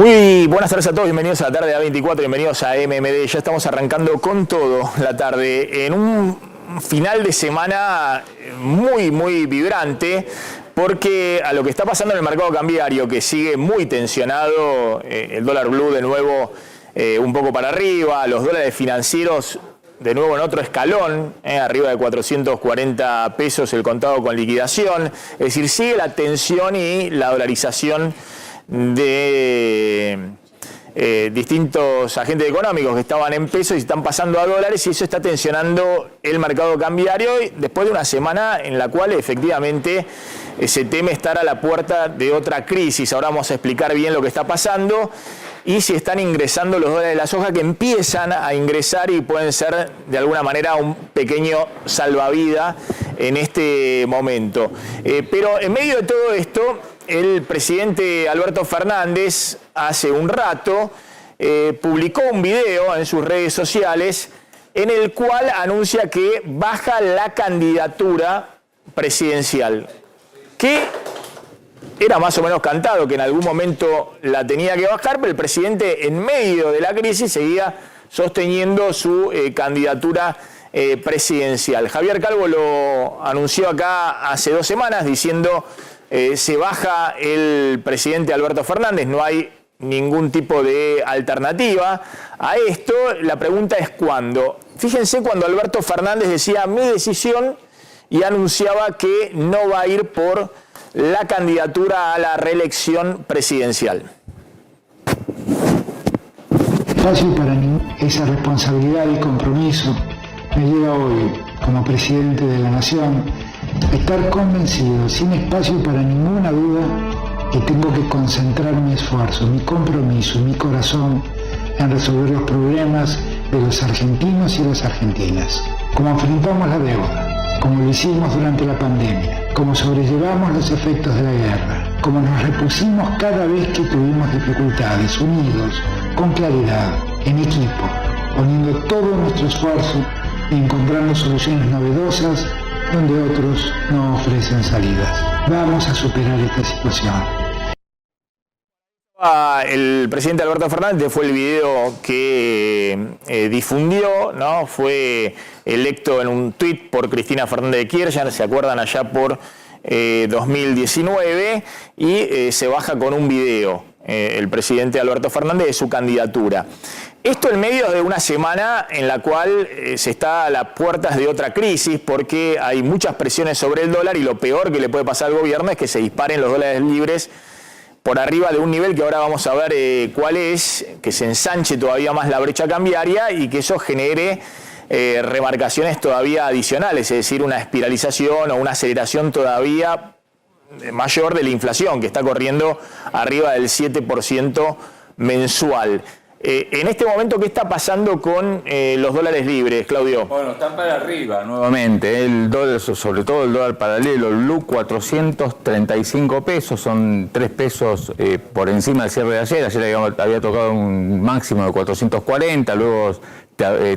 Muy buenas tardes a todos, bienvenidos a la tarde de A24, bienvenidos a MMD. Ya estamos arrancando con todo la tarde en un final de semana muy vibrante, porque a lo que está pasando en el mercado cambiario, que sigue muy tensionado, el dólar blue de nuevo un poco para arriba, los dólares financieros de nuevo en otro escalón, arriba de 440 pesos el contado con liquidación. Es decir, sigue la tensión y la dolarización de distintos agentes económicos que estaban en pesos y están pasando a dólares, y eso está tensionando el mercado cambiario después de una semana en la cual efectivamente se teme estar a la puerta de otra crisis. Ahora vamos a explicar bien lo que está pasando y si están ingresando los dólares de la soja, que empiezan a ingresar y pueden ser de alguna manera un pequeño salvavidas en este momento. Pero en medio de todo esto, el presidente Alberto Fernández hace un rato publicó un video en sus redes sociales en el cual anuncia que baja la candidatura presidencial, que era más o menos cantado que en algún momento la tenía que bajar, pero el presidente en medio de la crisis seguía sosteniendo su candidatura presidencial. Javier Calvo lo anunció acá hace 2 semanas diciendo se baja el presidente Alberto Fernández, no hay ningún tipo de alternativa a esto. La pregunta es ¿cuándo? Fíjense cuando Alberto Fernández decía mi decisión y anunciaba que no va a ir por la candidatura a la reelección presidencial. Fácil para mí esa responsabilidad y compromiso me lleva hoy, como presidente de la Nación, a estar convencido, sin espacio para ninguna duda, que tengo que concentrar mi esfuerzo, mi compromiso, mi corazón en resolver los problemas de los argentinos y las argentinas. Como enfrentamos la deuda, como lo hicimos durante la pandemia, como sobrellevamos los efectos de la guerra, como nos repusimos cada vez que tuvimos dificultades, unidos, con claridad, en equipo, poniendo todo nuestro esfuerzo y encontrando soluciones novedosas donde otros no ofrecen salidas. Vamos a superar esta situación. El presidente Alberto Fernández fue el video que difundió, ¿no? Fue electo en un tuit por Cristina Fernández de Kirchner, se acuerdan, allá por 2019, y se baja con un video el presidente Alberto Fernández de su candidatura. Esto en medio de una semana en la cual se está a las puertas de otra crisis, porque hay muchas presiones sobre el dólar y lo peor que le puede pasar al gobierno es que se disparen los dólares libres por arriba de un nivel que ahora vamos a ver cuál es, que se ensanche todavía más la brecha cambiaria y que eso genere remarcaciones todavía adicionales, es decir, una espiralización o una aceleración todavía mayor de la inflación, que está corriendo arriba del 7% mensual. En este momento, ¿qué está pasando con los dólares libres, Claudio? Bueno, están para arriba nuevamente. El dólar, sobre todo el dólar paralelo, el blue, 435 pesos, son 3 pesos por encima del cierre de ayer. Ayer había tocado un máximo de 440, luego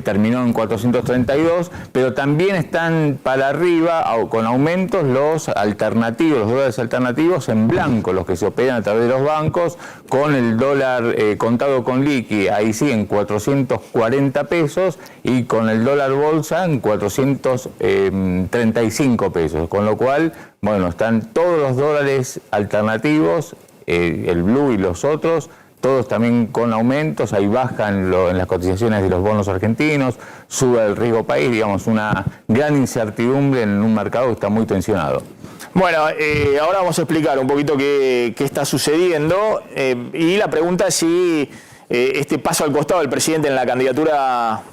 terminó en 432, pero también están para arriba con aumentos los alternativos, los dólares alternativos en blanco, los que se operan a través de los bancos, con el dólar contado con liqui, ahí sí en 440 pesos, y con el dólar bolsa en 435 pesos, con lo cual, bueno, están todos los dólares alternativos, el blue y los otros, todos también con aumentos, ahí bajan en las cotizaciones de los bonos argentinos, sube el riesgo país, digamos, una gran incertidumbre en un mercado que está muy tensionado. Bueno, ahora vamos a explicar un poquito qué está sucediendo y la pregunta es si este paso al costado del presidente en la candidatura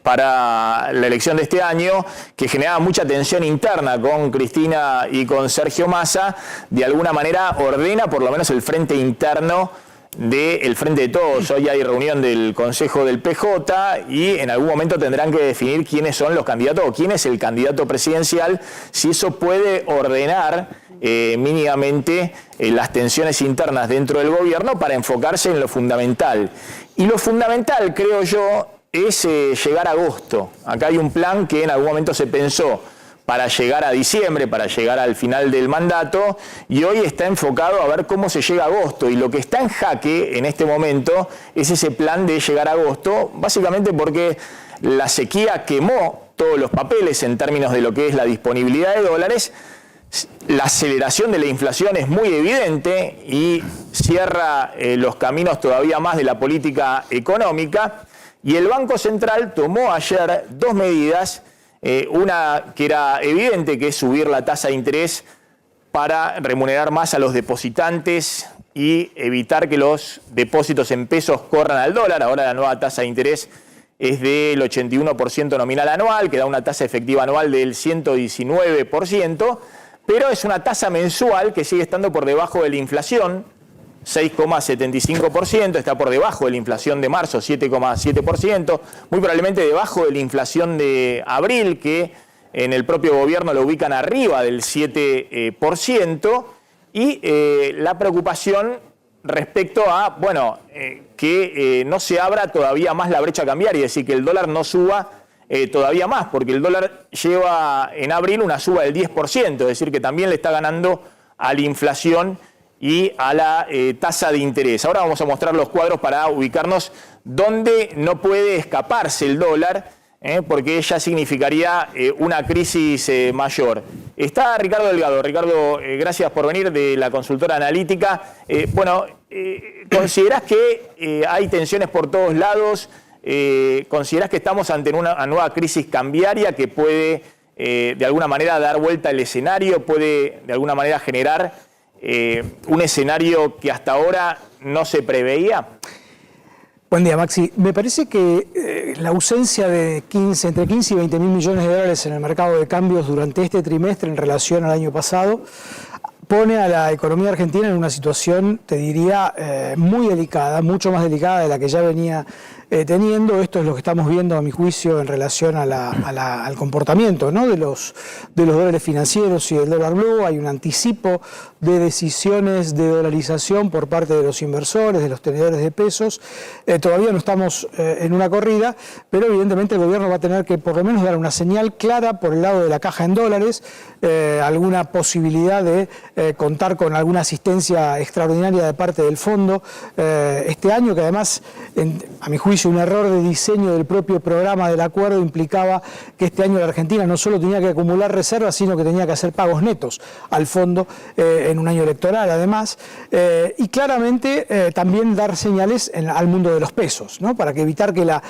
para la elección de este año, que generaba mucha tensión interna con Cristina y con Sergio Massa, de alguna manera ordena por lo menos el frente interno del Frente de Todos. Hoy hay reunión del Consejo del PJ y en algún momento tendrán que definir quiénes son los candidatos o quién es el candidato presidencial, si eso puede ordenar mínimamente las tensiones internas dentro del gobierno para enfocarse en lo fundamental. Y lo fundamental, creo yo, es llegar a agosto. Acá hay un plan que en algún momento se pensó para llegar a diciembre, para llegar al final del mandato, y hoy está enfocado a ver cómo se llega a agosto. Y lo que está en jaque en este momento es ese plan de llegar a agosto, básicamente porque la sequía quemó todos los papeles en términos de lo que es la disponibilidad de dólares. La aceleración de la inflación es muy evidente y cierra los caminos todavía más de la política económica. Y el Banco Central tomó ayer dos medidas, una que era evidente, que es subir la tasa de interés para remunerar más a los depositantes y evitar que los depósitos en pesos corran al dólar. Ahora la nueva tasa de interés es del 81% nominal anual, que da una tasa efectiva anual del 119%, pero es una tasa mensual que sigue estando por debajo de la inflación, 6,75%, está por debajo de la inflación de marzo, 7,7%, muy probablemente debajo de la inflación de abril, que en el propio gobierno lo ubican arriba del 7%, y la preocupación respecto a, bueno, que no se abra todavía más la brecha cambiaria, es decir, que el dólar no suba todavía más, porque el dólar lleva en abril una suba del 10%, es decir, que también le está ganando a la inflación y a la tasa de interés. Ahora vamos a mostrar los cuadros para ubicarnos dónde no puede escaparse el dólar, porque ya significaría una crisis mayor. Está Ricardo Delgado. Ricardo, gracias por venir, de la consultora analítica. ¿Considerás que hay tensiones por todos lados? ¿Considerás que estamos ante una nueva crisis cambiaria que puede de alguna manera dar vuelta al escenario, puede de alguna manera generar un escenario que hasta ahora no se preveía? Buen día, Maxi. Me parece que la ausencia de entre 15 y 20 mil millones de dólares en el mercado de cambios durante este trimestre en relación al año pasado pone a la economía argentina en una situación, te diría, muy delicada, mucho más delicada de la que ya venía teniendo. Esto es lo que estamos viendo, a mi juicio, en relación al comportamiento, ¿no?, de los dólares financieros y del dólar blue. Hay un anticipo de decisiones de dolarización por parte de los inversores, de los tenedores de pesos. Todavía no estamos en una corrida, pero evidentemente el gobierno va a tener que por lo menos dar una señal clara por el lado de la caja en dólares, alguna posibilidad de contar con alguna asistencia extraordinaria de parte del fondo este año, que además, a mi juicio, un error de diseño del propio programa del acuerdo implicaba que este año la Argentina no solo tenía que acumular reservas, sino que tenía que hacer pagos netos al fondo en un año electoral, además, y claramente también dar señales al mundo de los pesos, ¿no?, para evitar que la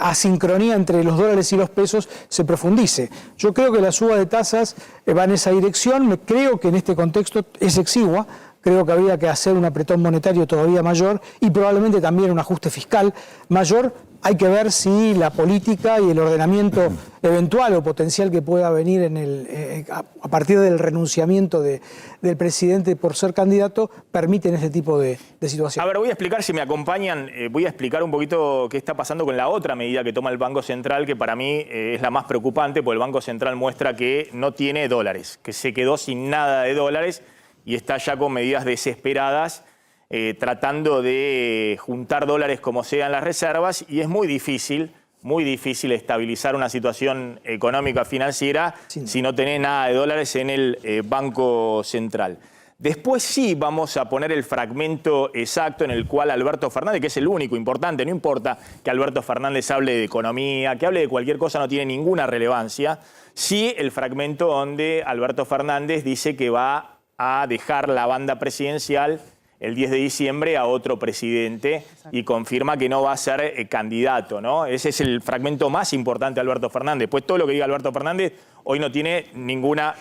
asincronía entre los dólares y los pesos se profundice. Yo creo que la suba de tasas va en esa dirección. Creo que en este contexto es exigua. Creo que había que hacer un apretón monetario todavía mayor y probablemente también un ajuste fiscal mayor. Hay que ver si la política y el ordenamiento eventual o potencial que pueda venir a partir del renunciamiento del presidente por ser candidato permiten ese tipo de situación. A ver, voy a explicar, si me acompañan, voy a explicar un poquito qué está pasando con la otra medida que toma el Banco Central, que para mí es la más preocupante, porque el Banco Central muestra que no tiene dólares, que se quedó sin nada de dólares y está ya con medidas desesperadas, tratando de juntar dólares como sean las reservas, y es muy difícil estabilizar una situación económica financiera si no tenés nada de dólares en el Banco Central. Después sí vamos a poner el fragmento exacto en el cual Alberto Fernández, que es el único importante, no importa que Alberto Fernández hable de economía, que hable de cualquier cosa, no tiene ninguna relevancia, sí el fragmento donde Alberto Fernández dice que va a dejar la banda presidencial el 10 de diciembre a otro presidente y confirma que no va a ser candidato, ¿no? Ese es el fragmento más importante de Alberto Fernández. Pues todo lo que diga Alberto Fernández hoy no tiene ninguna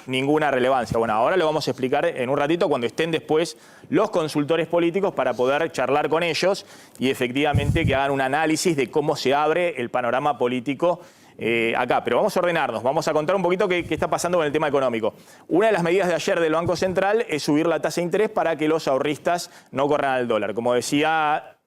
relevancia. Bueno, ahora lo vamos a explicar en un ratito cuando estén después los consultores políticos para poder charlar con ellos y efectivamente que hagan un análisis de cómo se abre el panorama político acá. Pero vamos a ordenarnos, vamos a contar un poquito qué está pasando con el tema económico. Una de las medidas de ayer del Banco Central es subir la tasa de interés para que los ahorristas no corran al dólar. Como decía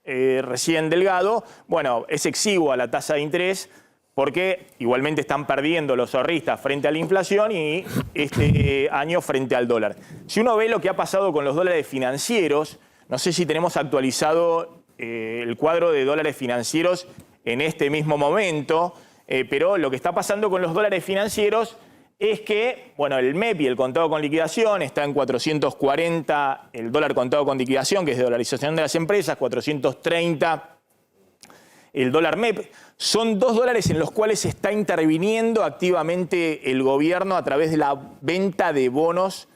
recién Delgado, bueno, es exigua la tasa de interés porque igualmente están perdiendo los ahorristas frente a la inflación y este año frente al dólar. Si uno ve lo que ha pasado con los dólares financieros, no sé si tenemos actualizado el cuadro de dólares financieros en este mismo momento, pero lo que está pasando con los dólares financieros es que, bueno, el MEP y el contado con liquidación está en 440, el dólar contado con liquidación, que es de dolarización de las empresas, 430 el dólar MEP. Son $2 en los cuales está interviniendo activamente el gobierno a través de la venta de bonos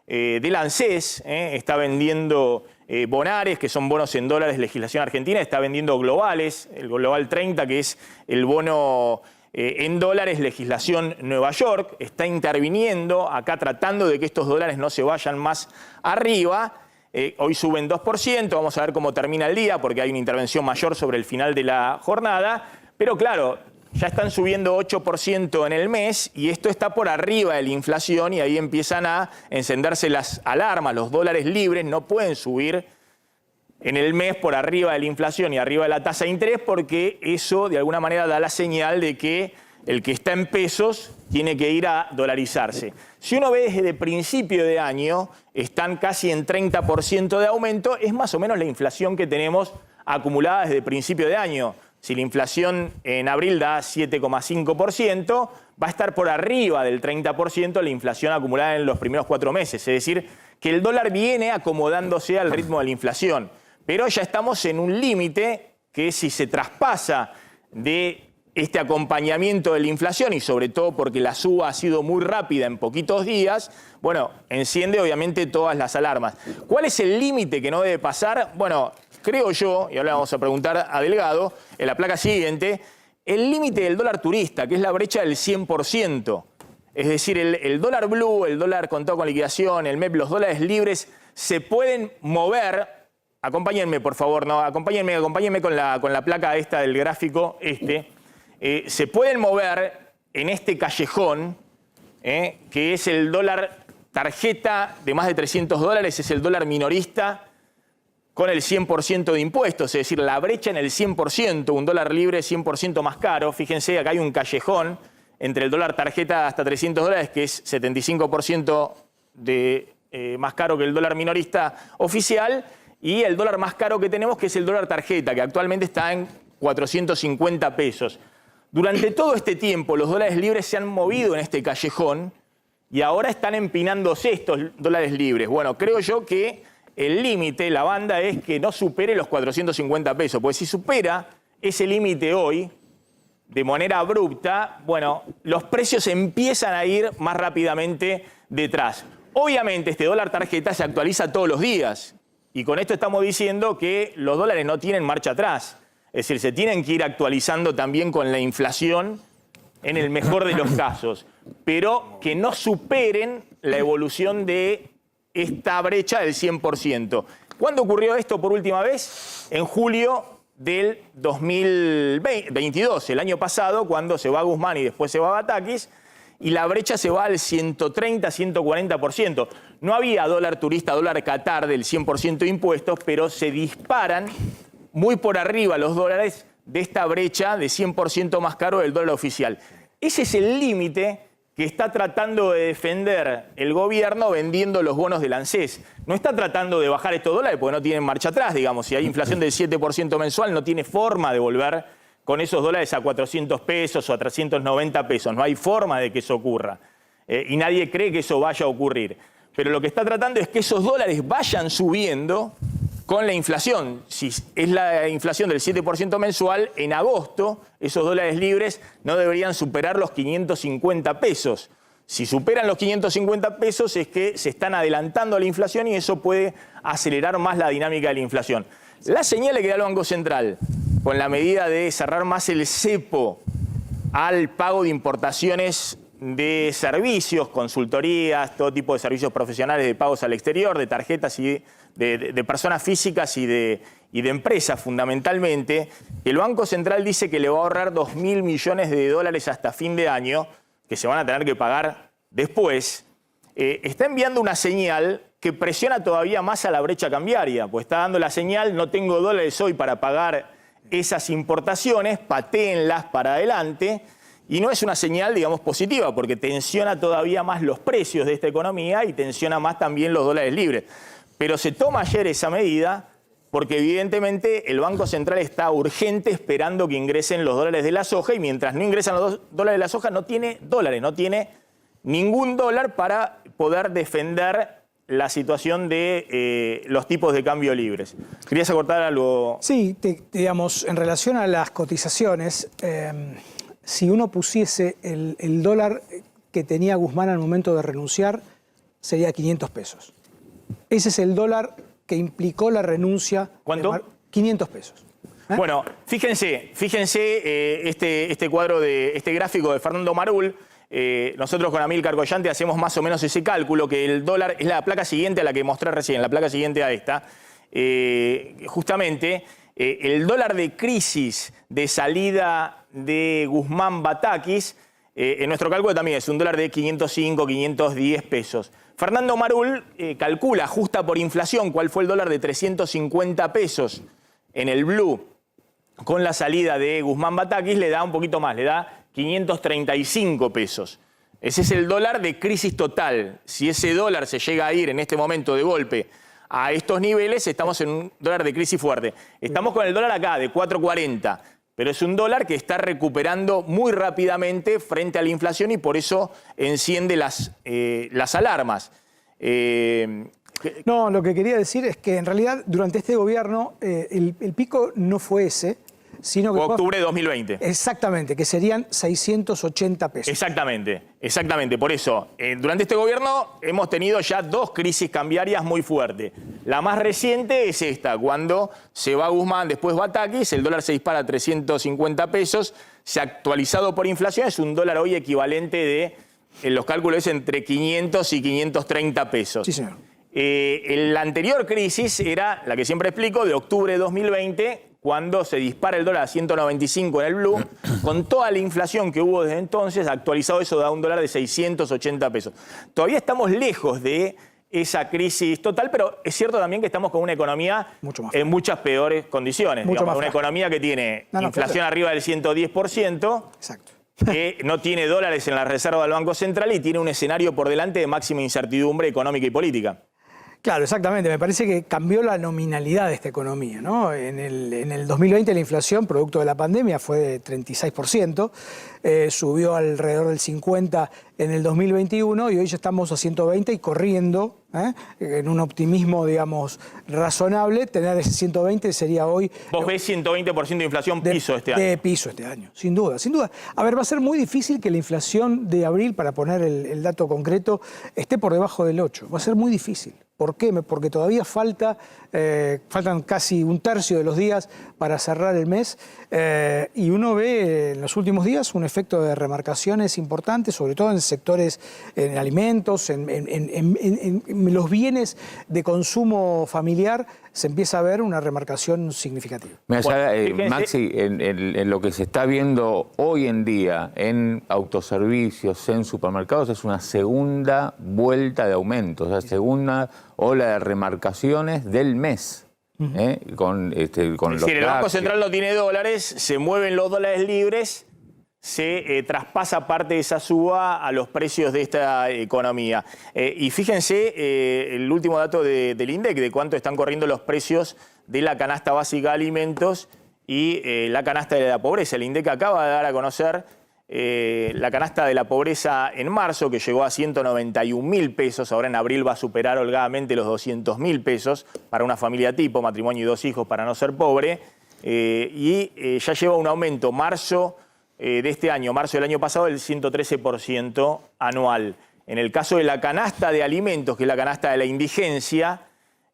del ANSES. Está vendiendo bonares, que son bonos en dólares, legislación argentina, está vendiendo globales, el Global 30, que es el bono en dólares, legislación Nueva York, está interviniendo acá tratando de que estos dólares no se vayan más arriba. Hoy suben 2%, vamos a ver cómo termina el día, porque hay una intervención mayor sobre el final de la jornada. Pero claro, ya están subiendo 8% en el mes y esto está por arriba de la inflación y ahí empiezan a encenderse las alarmas. Los dólares libres no pueden subir en el mes por arriba de la inflación y arriba de la tasa de interés, porque eso de alguna manera da la señal de que el que está en pesos tiene que ir a dolarizarse. Si uno ve desde principio de año, están casi en 30% de aumento, es más o menos la inflación que tenemos acumulada desde principio de año. Si la inflación en abril da 7,5%, va a estar por arriba del 30% la inflación acumulada en los primeros 4 meses. Es decir, que el dólar viene acomodándose al ritmo de la inflación. Pero ya estamos en un límite que si se traspasa de este acompañamiento de la inflación y sobre todo porque la suba ha sido muy rápida en poquitos días, bueno, enciende obviamente todas las alarmas. ¿Cuál es el límite que no debe pasar? Bueno, creo yo, y ahora vamos a preguntar a Delgado, en la placa siguiente, el límite del dólar turista, que es la brecha del 100%. Es decir, el dólar blue, el dólar contado con liquidación, el MEP, los dólares libres se pueden mover. Acompáñenme, por favor, ¿no? Acompáñenme con la placa esta del gráfico, se pueden mover en este callejón, que es el dólar tarjeta de más de $300, es el dólar minorista con el 100% de impuestos, es decir, la brecha en el 100%, un dólar libre 100% más caro. Fíjense, acá hay un callejón entre el dólar tarjeta hasta $300, que es 75% más caro que el dólar minorista oficial, y el dólar más caro que tenemos, que es el dólar tarjeta, que actualmente está en 450 pesos. Durante todo este tiempo los dólares libres se han movido en este callejón y ahora están empinándose estos dólares libres. Bueno, creo yo que el límite, la banda, es que no supere los 450 pesos, porque si supera ese límite hoy, de manera abrupta, bueno, los precios empiezan a ir más rápidamente detrás. Obviamente este dólar tarjeta se actualiza todos los días y con esto estamos diciendo que los dólares no tienen marcha atrás. Es decir, se tienen que ir actualizando también con la inflación en el mejor de los casos, pero que no superen la evolución de esta brecha del 100%. ¿Cuándo ocurrió esto por última vez? En julio del 2022, el año pasado, cuando se va Guzmán y después se va Batakis, y la brecha se va al 130, 140%. No había dólar turista, dólar Qatar del 100% de impuestos, pero se disparan muy por arriba los dólares de esta brecha de 100% más caro del dólar oficial. Ese es el límite que está tratando de defender el gobierno vendiendo los bonos del ANSES. No está tratando de bajar estos dólares porque no tienen marcha atrás, digamos. Si hay inflación del 7% mensual, no tiene forma de volver con esos dólares a 400 pesos o a 390 pesos. No hay forma de que eso ocurra. Y nadie cree que eso vaya a ocurrir. Pero lo que está tratando es que esos dólares vayan subiendo con la inflación. Si es la inflación del 7% mensual, en agosto esos dólares libres no deberían superar los 550 pesos. Si superan los 550 pesos es que se están adelantando a la inflación y eso puede acelerar más la dinámica de la inflación. La señal que da el Banco Central con la medida de cerrar más el cepo al pago de importaciones de servicios, consultorías, todo tipo de servicios profesionales de pagos al exterior, de tarjetas y de personas físicas y de empresas fundamentalmente, el Banco Central dice que le va a ahorrar 2.000 millones de dólares hasta fin de año, que se van a tener que pagar después, está enviando una señal que presiona todavía más a la brecha cambiaria, pues está dando la señal, no tengo dólares hoy para pagar esas importaciones, patéenlas para adelante. Y no es una señal, digamos, positiva, porque tensiona todavía más los precios de esta economía y tensiona más también los dólares libres. Pero se toma ayer esa medida porque evidentemente el Banco Central está urgente esperando que ingresen los dólares de la soja y mientras no ingresan los dólares de la soja no tiene dólares, no tiene ningún dólar para poder defender la situación de los tipos de cambio libres. ¿Querías acortar algo? Sí, digamos, en relación a las cotizaciones, si uno pusiese el dólar que tenía Guzmán al momento de renunciar, sería 500 pesos. Ese es el dólar que implicó la renuncia. ¿Cuánto? 500 pesos. Bueno, fíjense este cuadro, este gráfico de Fernando Marul. Nosotros con Amílcar Collante hacemos más o menos ese cálculo, que el dólar es la placa siguiente a la que mostré recién, la placa siguiente a esta. Justamente, el dólar de crisis de salida de Guzmán-Batakis, en nuestro cálculo también es un dólar de 505, 510 pesos. Fernando Marul calcula, ajusta por inflación, cuál fue el dólar de 350 pesos en el blue con la salida de Guzmán-Batakis, le da un poquito más, le da 535 pesos. Ese es el dólar de crisis total. Si ese dólar se llega a ir en este momento de golpe a estos niveles, estamos en un dólar de crisis fuerte. Estamos con el dólar acá de 4.40, pero es un dólar que está recuperando muy rápidamente frente a la inflación y por eso enciende las alarmas. No, lo que quería decir es que en realidad durante este gobierno el pico no fue ese, sino que octubre de 2020. Exactamente, que serían 680 pesos. Exactamente. Por eso, durante este gobierno hemos tenido ya dos crisis cambiarias muy fuertes. La más reciente es esta, cuando se va Guzmán, después Batakis, el dólar se dispara a 350 pesos, se ha actualizado por inflación, es un dólar hoy equivalente de, en los cálculos, es entre 500 y 530 pesos. Sí, señor. La anterior crisis era, la que siempre explico, de octubre de 2020, cuando se dispara el dólar a 195 en el blue, con toda la inflación que hubo desde entonces, actualizado eso da un dólar de 680 pesos. Todavía estamos lejos de esa crisis total, pero es cierto también que estamos con una economía en muchas peores condiciones. Digamos, una economía que tiene inflación arriba del 110%. Exacto. Que no tiene dólares en la reserva del Banco Central y tiene un escenario por delante de máxima incertidumbre económica y política. Claro, exactamente. Me parece que cambió la nominalidad de esta economía, ¿no? En el 2020 la inflación, producto de la pandemia, fue de 36%, subió alrededor del 50% en el 2021 y hoy ya estamos a 120 y corriendo, en un optimismo, digamos, razonable. Tener ese 120 sería hoy... ¿Vos ves 120% de inflación piso este año? De piso este año, sin duda, sin duda. A ver, va a ser muy difícil que la inflación de abril, para poner el dato concreto, esté por debajo del 8%. Va a ser muy difícil. ¿Por qué? Porque todavía faltan casi un tercio de los días para cerrar el mes y uno ve en los últimos días un efecto de remarcaciones importantes, sobre todo en sectores, en alimentos, en los bienes de consumo familiar, se empieza a ver una remarcación significativa. Maxi, en lo que se está viendo hoy en día en autoservicios, en supermercados, es una segunda vuelta de aumentos, o sea, segunda ola de remarcaciones del mes. Con es decir, el Banco Central no tiene dólares, se mueven los dólares libres, se traspasa parte de esa suba a los precios de esta economía. Y fíjense el último dato del INDEC, de cuánto están corriendo los precios de la canasta básica de alimentos y la canasta de la pobreza. El INDEC acaba de dar a conocer la canasta de la pobreza en marzo, que llegó a 191.000 pesos, ahora en abril va a superar holgadamente los 200.000 pesos para una familia tipo, matrimonio y 2 hijos para no ser pobre, y ya lleva un aumento marzo de este año, marzo del año pasado, del 113% anual. En el caso de la canasta de alimentos, que es la canasta de la indigencia,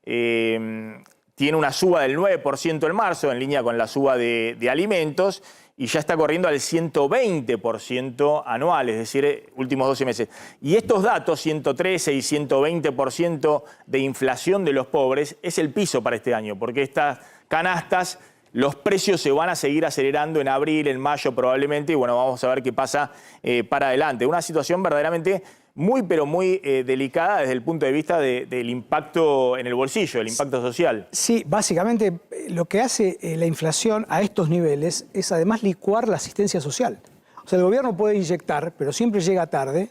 tiene una suba del 9% en marzo, en línea con la suba de alimentos, y ya está corriendo al 120% anual, es decir, últimos 12 meses. Y estos datos, 113 y 120% de inflación de los pobres, es el piso para este año, porque estas canastas, los precios se van a seguir acelerando en abril, en mayo probablemente, y bueno, vamos a ver qué pasa para adelante. Una situación verdaderamente muy, pero muy delicada desde el punto de vista del impacto en el bolsillo, el impacto social. Sí, básicamente lo que hace la inflación a estos niveles es además licuar la asistencia social. O sea, el gobierno puede inyectar, pero siempre llega tarde,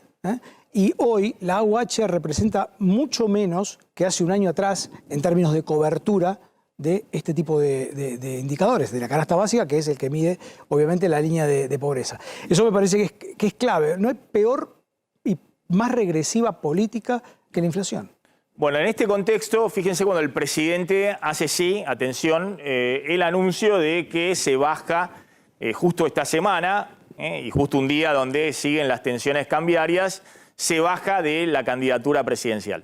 y hoy la AUH representa mucho menos que hace un año atrás en términos de cobertura de este tipo de indicadores, de la canasta básica, que es el que mide, obviamente, la línea de pobreza. Eso me parece que es clave. No hay peor y más regresiva política que la inflación. Bueno, en este contexto, fíjense cuando el presidente hace atención, el anuncio de que se baja justo esta semana, y justo un día donde siguen las tensiones cambiarias, se baja de la candidatura presidencial.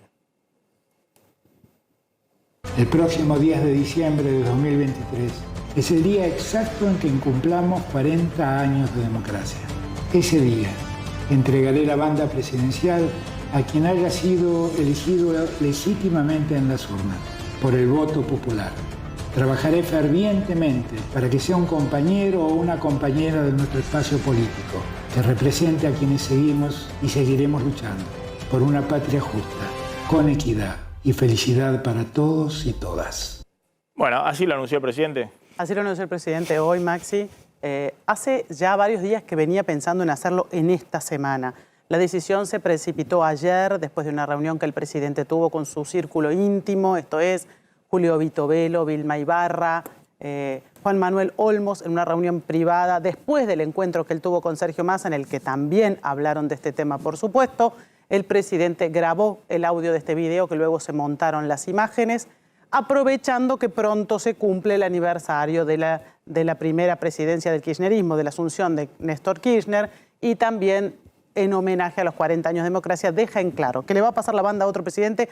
El próximo 10 de diciembre de 2023 es el día exacto en que cumplamos 40 años de democracia. Ese día entregaré la banda presidencial a quien haya sido elegido legítimamente en las urnas, por el voto popular. Trabajaré fervientemente para que sea un compañero o una compañera de nuestro espacio político, que represente a quienes seguimos y seguiremos luchando por una patria justa, con equidad y felicidad para todos y todas. Bueno, así lo anunció el presidente. Así lo anunció el presidente hoy, Maxi. Hace ya varios días que venía pensando en hacerlo en esta semana. La decisión se precipitó ayer después de una reunión que el presidente tuvo con su círculo íntimo, esto es Julio Vitovelo, Vilma Ibarra, Juan Manuel Olmos, en una reunión privada después del encuentro que él tuvo con Sergio Massa, en el que también hablaron de este tema, por supuesto. El presidente grabó el audio de este video, que luego se montaron las imágenes, aprovechando que pronto se cumple el aniversario de la primera presidencia del kirchnerismo, de la asunción de Néstor Kirchner, y también en homenaje a los 40 años de democracia, deja en claro que le va a pasar la banda a otro presidente.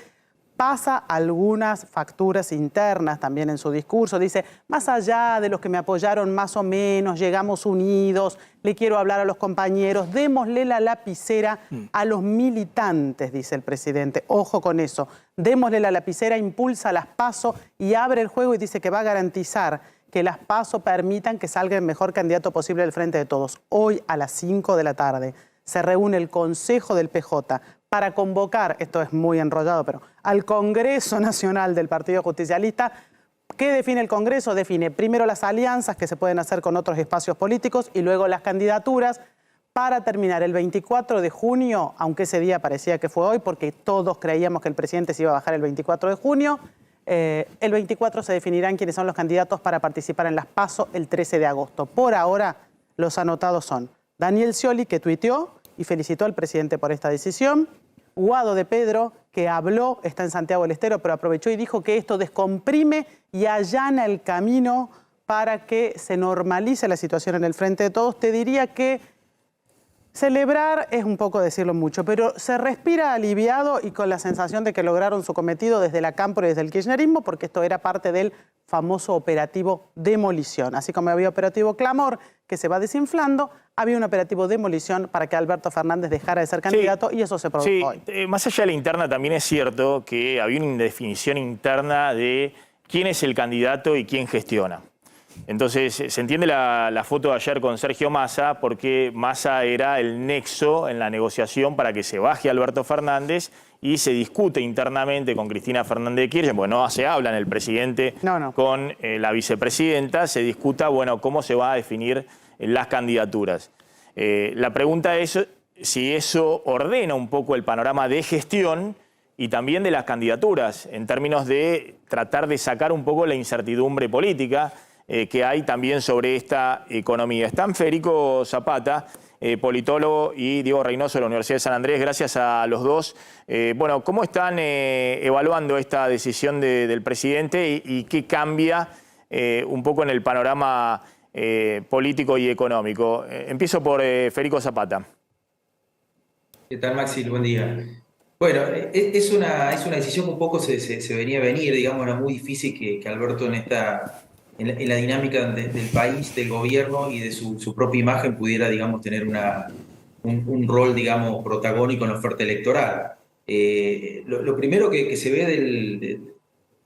Pasa algunas facturas internas también en su discurso. Dice, más allá de los que me apoyaron más o menos, llegamos unidos, le quiero hablar a los compañeros, démosle la lapicera a los militantes, dice el presidente. Ojo con eso. Démosle la lapicera, impulsa las PASO y abre el juego y dice que va a garantizar que las PASO permitan que salga el mejor candidato posible del Frente de Todos. Hoy a las 5 de la tarde se reúne el Consejo del PJ para convocar, esto es muy enrollado, pero al Congreso Nacional del Partido Justicialista. ¿Qué define el Congreso? Define primero las alianzas que se pueden hacer con otros espacios políticos y luego las candidaturas para terminar el 24 de junio, aunque ese día parecía que fue hoy porque todos creíamos que el presidente se iba a bajar el 24 de junio. El 24 se definirán quiénes son los candidatos para participar en las PASO el 13 de agosto. Por ahora, los anotados son Daniel Scioli, que tuiteó y felicitó al presidente por esta decisión. Guado de Pedro, que habló, está en Santiago del Estero, pero aprovechó y dijo que esto descomprime y allana el camino para que se normalice la situación en el Frente de Todos. Te diría que celebrar es un poco decirlo mucho, pero se respira aliviado y con la sensación de que lograron su cometido desde la Cámpora y desde el kirchnerismo, porque esto era parte del famoso operativo Demolición. Así como había operativo Clamor, que se va desinflando, había un operativo Demolición para que Alberto Fernández dejara de ser candidato, y eso se produjo hoy. Más allá de la interna, también es cierto que había una indefinición interna de quién es el candidato y quién gestiona. Entonces, se entiende la foto de ayer con Sergio Massa, porque Massa era el nexo en la negociación para que se baje Alberto Fernández y se discute internamente con Cristina Fernández de Kirchner, porque no se habla en el presidente con la vicepresidenta, se discuta, bueno, cómo se va a definir las candidaturas. La pregunta es si eso ordena un poco el panorama de gestión y también de las candidaturas, en términos de tratar de sacar un poco la incertidumbre política que hay también sobre esta economía. Están Federico Zapata, politólogo, y Diego Reynoso de la Universidad de San Andrés. Gracias a los dos. Bueno, ¿cómo están evaluando esta decisión del presidente y qué cambia un poco en el panorama político y económico? Empiezo por Federico Zapata. ¿Qué tal, Maxi? Buen día. Bueno, es una decisión que un poco se venía a venir, digamos. Era muy difícil que Alberto en la dinámica del país, del gobierno y de su propia imagen pudiera, digamos, tener un rol, digamos, protagónico en la oferta electoral. Lo primero que se ve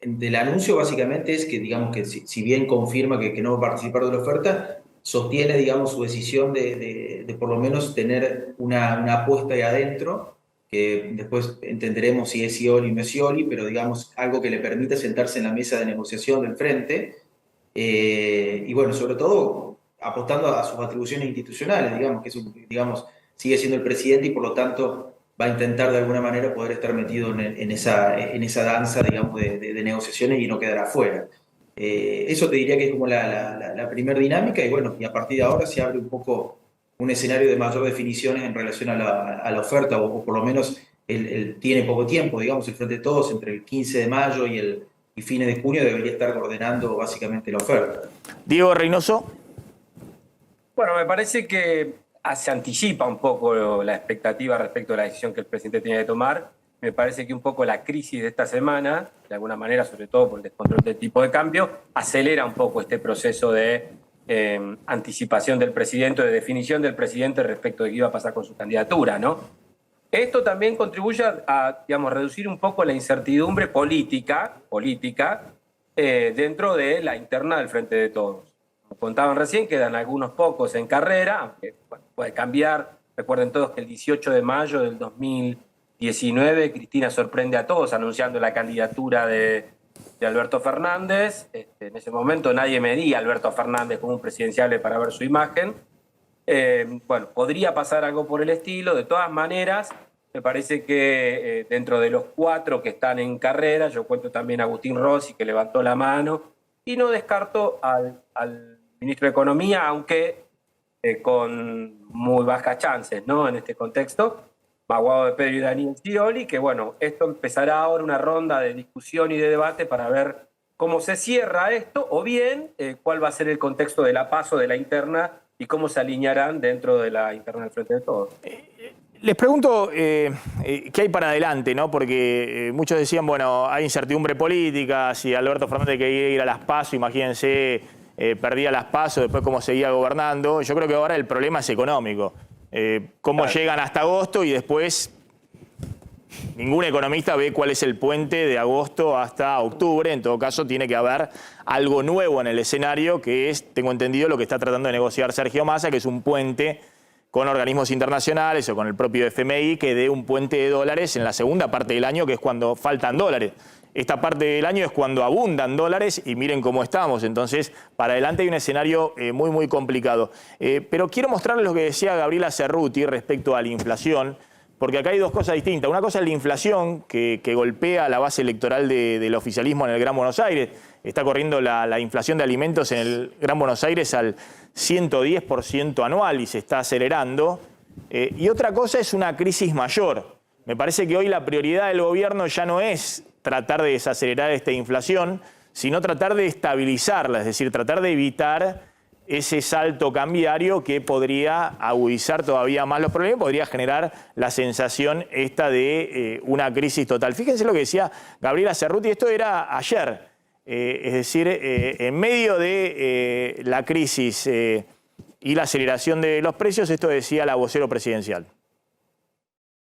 del anuncio básicamente es que, digamos, que si bien confirma que no va a participar de la oferta, sostiene, digamos, su decisión de por lo menos tener una apuesta ahí adentro, que después entenderemos si es Scioli o no es Scioli, pero, digamos, algo que le permita sentarse en la mesa de negociación del frente. Y bueno, sobre todo apostando a sus atribuciones institucionales, digamos, que digamos, sigue siendo el presidente y por lo tanto va a intentar de alguna manera poder estar metido en esa danza, digamos, de negociaciones y no quedar afuera. Eso te diría que es como la primera dinámica, y bueno, y a partir de ahora se abre un poco un escenario de mayor definiciones en relación a la oferta, o por lo menos él tiene poco tiempo, digamos, el Frente de Todos, entre el 15 de mayo y fines de junio debería estar ordenando básicamente la oferta. Diego Reynoso. Bueno, me parece que se anticipa un poco la expectativa respecto a la decisión que el presidente tenía que tomar. Me parece que un poco la crisis de esta semana, de alguna manera, sobre todo por el descontrol del tipo de cambio, acelera un poco este proceso de anticipación del presidente, de definición del presidente respecto de qué iba a pasar con su candidatura, ¿no? Esto también contribuye a, digamos, reducir un poco la incertidumbre política dentro de la interna del Frente de Todos. Como contaban recién, quedan algunos pocos en carrera, aunque bueno, puede cambiar. Recuerden todos que el 18 de mayo del 2019 Cristina sorprende a todos anunciando la candidatura de Alberto Fernández. En ese momento nadie medía a Alberto Fernández como un presidenciable para ver su imagen. Bueno, podría pasar algo por el estilo. De todas maneras, me parece que dentro de los 4 que están en carrera, yo cuento también a Agustín Rossi, que levantó la mano, y no descarto al ministro de Economía, aunque con muy bajas chances, ¿no? En este contexto, Maguado de Pedro y Daniel Scioli, que bueno, esto empezará ahora una ronda de discusión y de debate para ver cómo se cierra esto, o bien cuál va a ser el contexto de la PASO, de la interna, y cómo se alinearán dentro de la interna del Frente de Todos. Les pregunto qué hay para adelante, ¿no? Porque muchos decían, bueno, hay incertidumbre política, si Alberto Fernández quería ir a las PASO, imagínense, perdía las PASO, después cómo seguía gobernando. Yo creo que ahora el problema es económico. Cómo llegan hasta agosto y después ningún economista ve cuál es el puente de agosto hasta octubre. En todo caso, tiene que haber algo nuevo en el escenario, que es, tengo entendido, lo que está tratando de negociar Sergio Massa, que es un puente con organismos internacionales o con el propio FMI, que dé un puente de dólares en la segunda parte del año, que es cuando faltan dólares. Esta parte del año es cuando abundan dólares y miren cómo estamos. Entonces, para adelante hay un escenario muy, muy complicado. Pero quiero mostrarles lo que decía Gabriela Cerruti respecto a la inflación, porque acá hay dos cosas distintas. Una cosa es la inflación que golpea la base electoral del oficialismo en el Gran Buenos Aires. Está corriendo la inflación de alimentos en el Gran Buenos Aires al 110% anual y se está acelerando. Y otra cosa es una crisis mayor. Me parece que hoy la prioridad del gobierno ya no es tratar de desacelerar esta inflación, sino tratar de estabilizarla, es decir, tratar de evitar ese salto cambiario que podría agudizar todavía más los problemas, podría generar la sensación esta de una crisis total. Fíjense lo que decía Gabriela Cerruti, esto era ayer, es decir, en medio de la crisis y la aceleración de los precios, esto decía la vocero presidencial.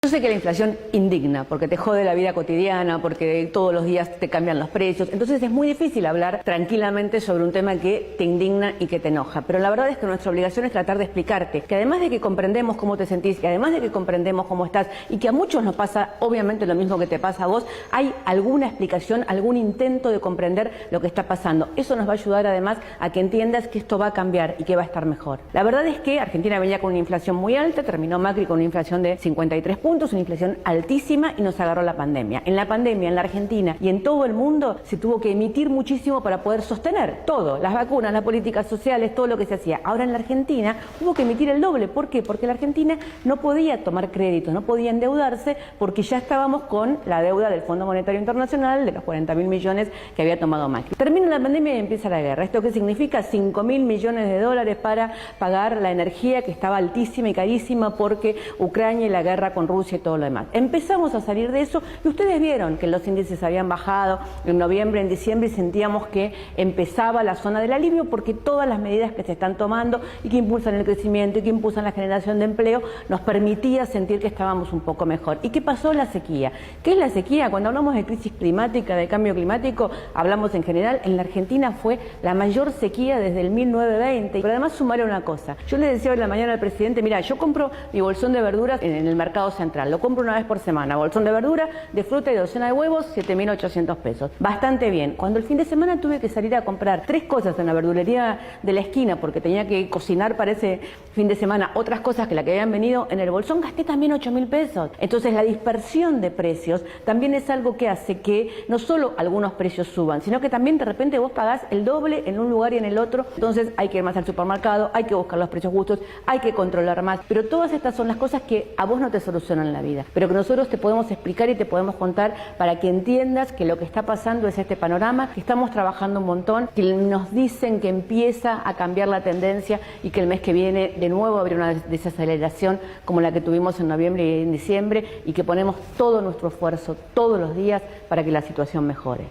Yo sé que la inflación indigna, porque te jode la vida cotidiana, porque todos los días te cambian los precios. Entonces es muy difícil hablar tranquilamente sobre un tema que te indigna y que te enoja. Pero la verdad es que nuestra obligación es tratar de explicarte que además de que comprendemos cómo te sentís, que además de que comprendemos cómo estás y que a muchos nos pasa obviamente lo mismo que te pasa a vos, hay alguna explicación, algún intento de comprender lo que está pasando. Eso nos va a ayudar además a que entiendas que esto va a cambiar y que va a estar mejor. La verdad es que Argentina venía con una inflación muy alta, terminó Macri con una inflación de 53 puntos, una inflación altísima y nos agarró la pandemia. En la pandemia, en la Argentina y en todo el mundo se tuvo que emitir muchísimo para poder sostener todo, las vacunas, las políticas sociales, todo lo que se hacía. Ahora en la Argentina hubo que emitir el doble. ¿Por qué? Porque la Argentina no podía tomar créditos, no podía endeudarse porque ya estábamos con la deuda del Fondo Monetario Internacional de los 40.000 millones que había tomado Macri. Termina la pandemia y empieza la guerra. ¿Esto qué significa? 5.000 millones de dólares para pagar la energía que estaba altísima y carísima porque Ucrania y la guerra con Rusia y todo lo demás. Empezamos a salir de eso y ustedes vieron que los índices habían bajado en noviembre, en diciembre y sentíamos que empezaba la zona del alivio porque todas las medidas que se están tomando y que impulsan el crecimiento y que impulsan la generación de empleo nos permitía sentir que estábamos un poco mejor. ¿Y qué pasó? La sequía. ¿Qué es la sequía? Cuando hablamos de crisis climática, de cambio climático, hablamos en general. En la Argentina fue la mayor sequía desde el 1920. Pero además sumar una cosa. Yo le decía hoy en la mañana al presidente, mira, yo compro mi bolsón de verduras en el mercado central. Central. Lo compro una vez por semana. Bolsón de verdura, de fruta y docena de huevos, 7.800 pesos. Bastante bien. Cuando el fin de semana tuve que salir a comprar 3 cosas en la verdulería de la esquina porque tenía que cocinar para ese fin de semana otras cosas que la que habían venido en el bolsón, gasté también 8.000 pesos. Entonces la dispersión de precios también es algo que hace que no solo algunos precios suban, sino que también de repente vos pagás el doble en un lugar y en el otro. Entonces hay que ir más al supermercado, hay que buscar los precios justos, hay que controlar más. Pero todas estas son las cosas que a vos no te solucionan la vida, pero que nosotros te podemos explicar y te podemos contar para que entiendas que lo que está pasando es este panorama, que estamos trabajando un montón, que nos dicen que empieza a cambiar la tendencia y que el mes que viene de nuevo habrá una desaceleración como la que tuvimos en noviembre y en diciembre, y que ponemos todo nuestro esfuerzo todos los días para que la situación mejore.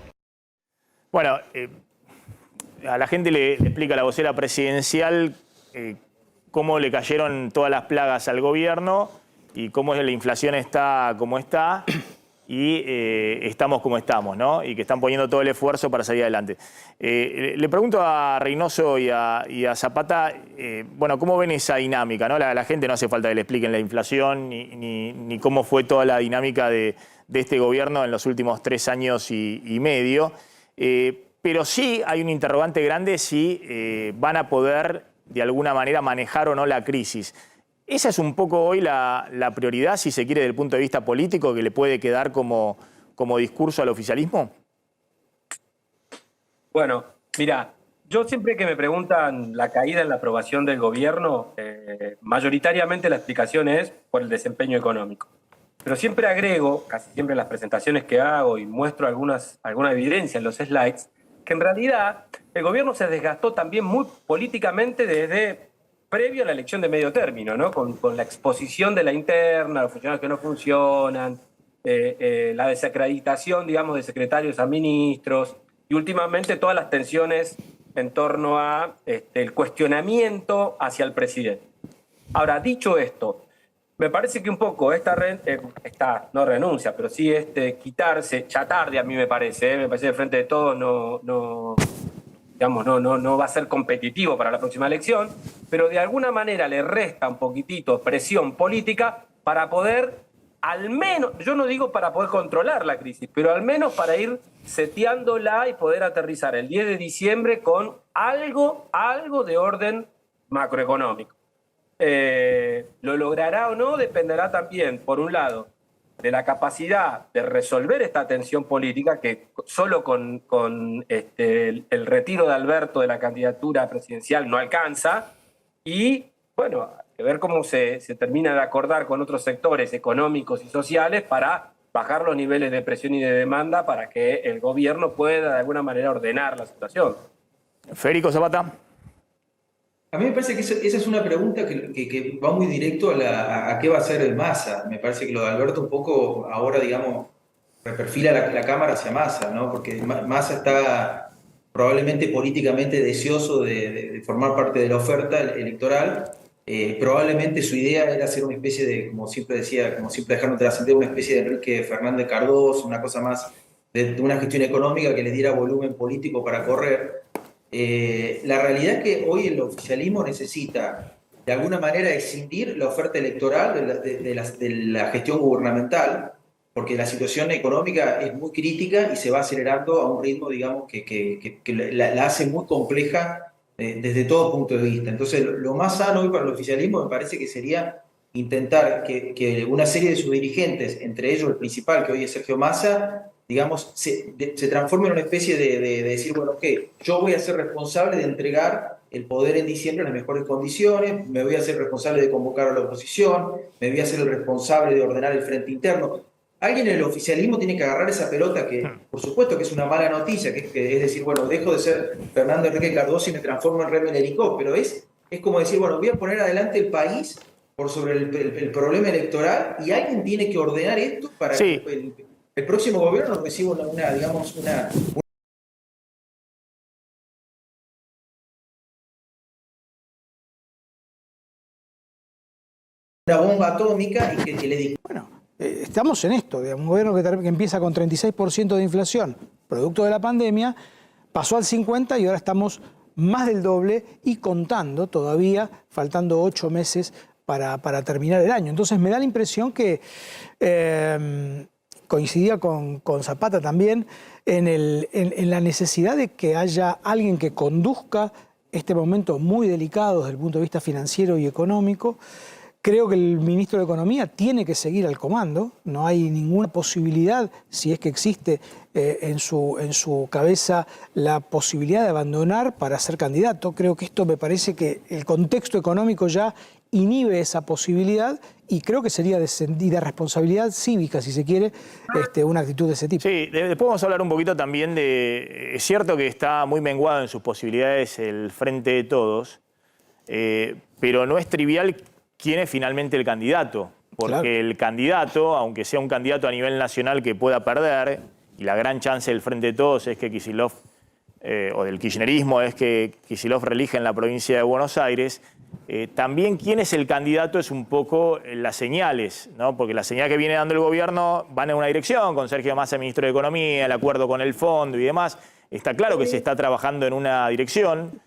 Bueno, a la gente le explica la vocera presidencial cómo le cayeron todas las plagas al gobierno y cómo la inflación está como está y estamos como estamos, ¿no? Y que están poniendo todo el esfuerzo para salir adelante. Le pregunto a Reynoso y a Zapata, bueno, ¿cómo ven esa dinámica, ¿no? La gente no hace falta que le expliquen la inflación ni cómo fue toda la dinámica de este gobierno en los últimos 3 años y medio. Pero sí hay un interrogante grande si van a poder de alguna manera manejar o no la crisis. Esa es un poco hoy la prioridad, si se quiere, desde el punto de vista político, que le puede quedar como discurso al oficialismo. Bueno, mira, yo siempre que me preguntan la caída en la aprobación del gobierno, mayoritariamente la explicación es por el desempeño económico. Pero siempre agrego, casi siempre en las presentaciones que hago y muestro alguna evidencia en los slides, que en realidad el gobierno se desgastó también muy políticamente desde previo a la elección de medio término, ¿no? Con la exposición de la interna, los funcionarios que no funcionan, la desacreditación, digamos, de secretarios a ministros y últimamente todas las tensiones en torno a el cuestionamiento hacia el presidente. Ahora, dicho esto, me parece que un poco esta no renuncia, pero sí quitarse, ya tarde a mí me parece de Frente de Todos no va a ser competitivo para la próxima elección, pero de alguna manera le resta un poquitito presión política para poder, al menos, yo no digo para poder controlar la crisis, pero al menos para ir seteándola y poder aterrizar el 10 de diciembre con algo de orden macroeconómico. ¿Lo logrará o no? Dependerá también, por un lado, de la capacidad de resolver esta tensión política que solo con el retiro de Alberto de la candidatura presidencial no alcanza, y bueno, de ver cómo se termina de acordar con otros sectores económicos y sociales para bajar los niveles de presión y de demanda para que el gobierno pueda de alguna manera ordenar la situación. Federico Zapata. A mí me parece que esa es una pregunta que va muy directo a qué va a hacer el Massa. Me parece que lo de Alberto un poco ahora, digamos, reperfila la cámara hacia Massa, ¿no? Porque Massa está probablemente políticamente deseoso de formar parte de la oferta electoral. Probablemente su idea era hacer una especie de, como siempre decía, como siempre dejaron trascender, una especie de Enrique Fernández Cardoso, una cosa más de una gestión económica que le diera volumen político para correr. La realidad es que hoy el oficialismo necesita de alguna manera escindir la oferta electoral de la gestión gubernamental, porque la situación económica es muy crítica y se va acelerando a un ritmo, digamos, que la hace muy compleja desde todo punto de vista. Entonces, lo más sano hoy para el oficialismo me parece que sería intentar que una serie de sus dirigentes, entre ellos el principal, que hoy es Sergio Massa, digamos, se transforme en una especie de decir, bueno, ok, yo voy a ser responsable de entregar el poder en diciembre en las mejores condiciones, me voy a ser responsable de convocar a la oposición, me voy a ser el responsable de ordenar el frente interno. Alguien en el oficialismo tiene que agarrar esa pelota que, por supuesto que es una mala noticia, que es decir, bueno, dejo de ser Fernando Enrique Cardoso y me transformo en Remy Lenicó, pero es como decir, bueno, voy a poner adelante el país por sobre el problema electoral y alguien tiene que ordenar esto para que el próximo gobierno reciba una bomba atómica y que le diga. Bueno, estamos en esto, digamos, un gobierno que empieza con 36% de inflación, producto de la pandemia, pasó al 50% y ahora estamos más del doble y contando todavía, faltando 8 meses para terminar el año. Entonces me da la impresión que coincidía con Zapata también en la necesidad de que haya alguien que conduzca este momento muy delicado desde el punto de vista financiero y económico. Creo que el ministro de Economía tiene que seguir al comando, no hay ninguna posibilidad, si es que existe en su cabeza la posibilidad de abandonar para ser candidato. Creo que esto me parece que el contexto económico ya inhibe esa posibilidad y creo que sería de responsabilidad cívica, si se quiere, una actitud de ese tipo. Sí, después vamos a hablar un poquito también de... Es cierto que está muy menguado en sus posibilidades el Frente de Todos, pero no es trivial quién es finalmente el candidato, porque claro, el candidato, aunque sea un candidato a nivel nacional que pueda perder, y la gran chance del Frente de Todos es que Kicillof, o del kirchnerismo, es que Kicillof reelija en la provincia de Buenos Aires, también quién es el candidato es un poco las señales, ¿no? Porque la señal que viene dando el gobierno van en una dirección, con Sergio Massa, ministro de Economía, el acuerdo con el fondo y demás. Está claro que se está trabajando en una dirección.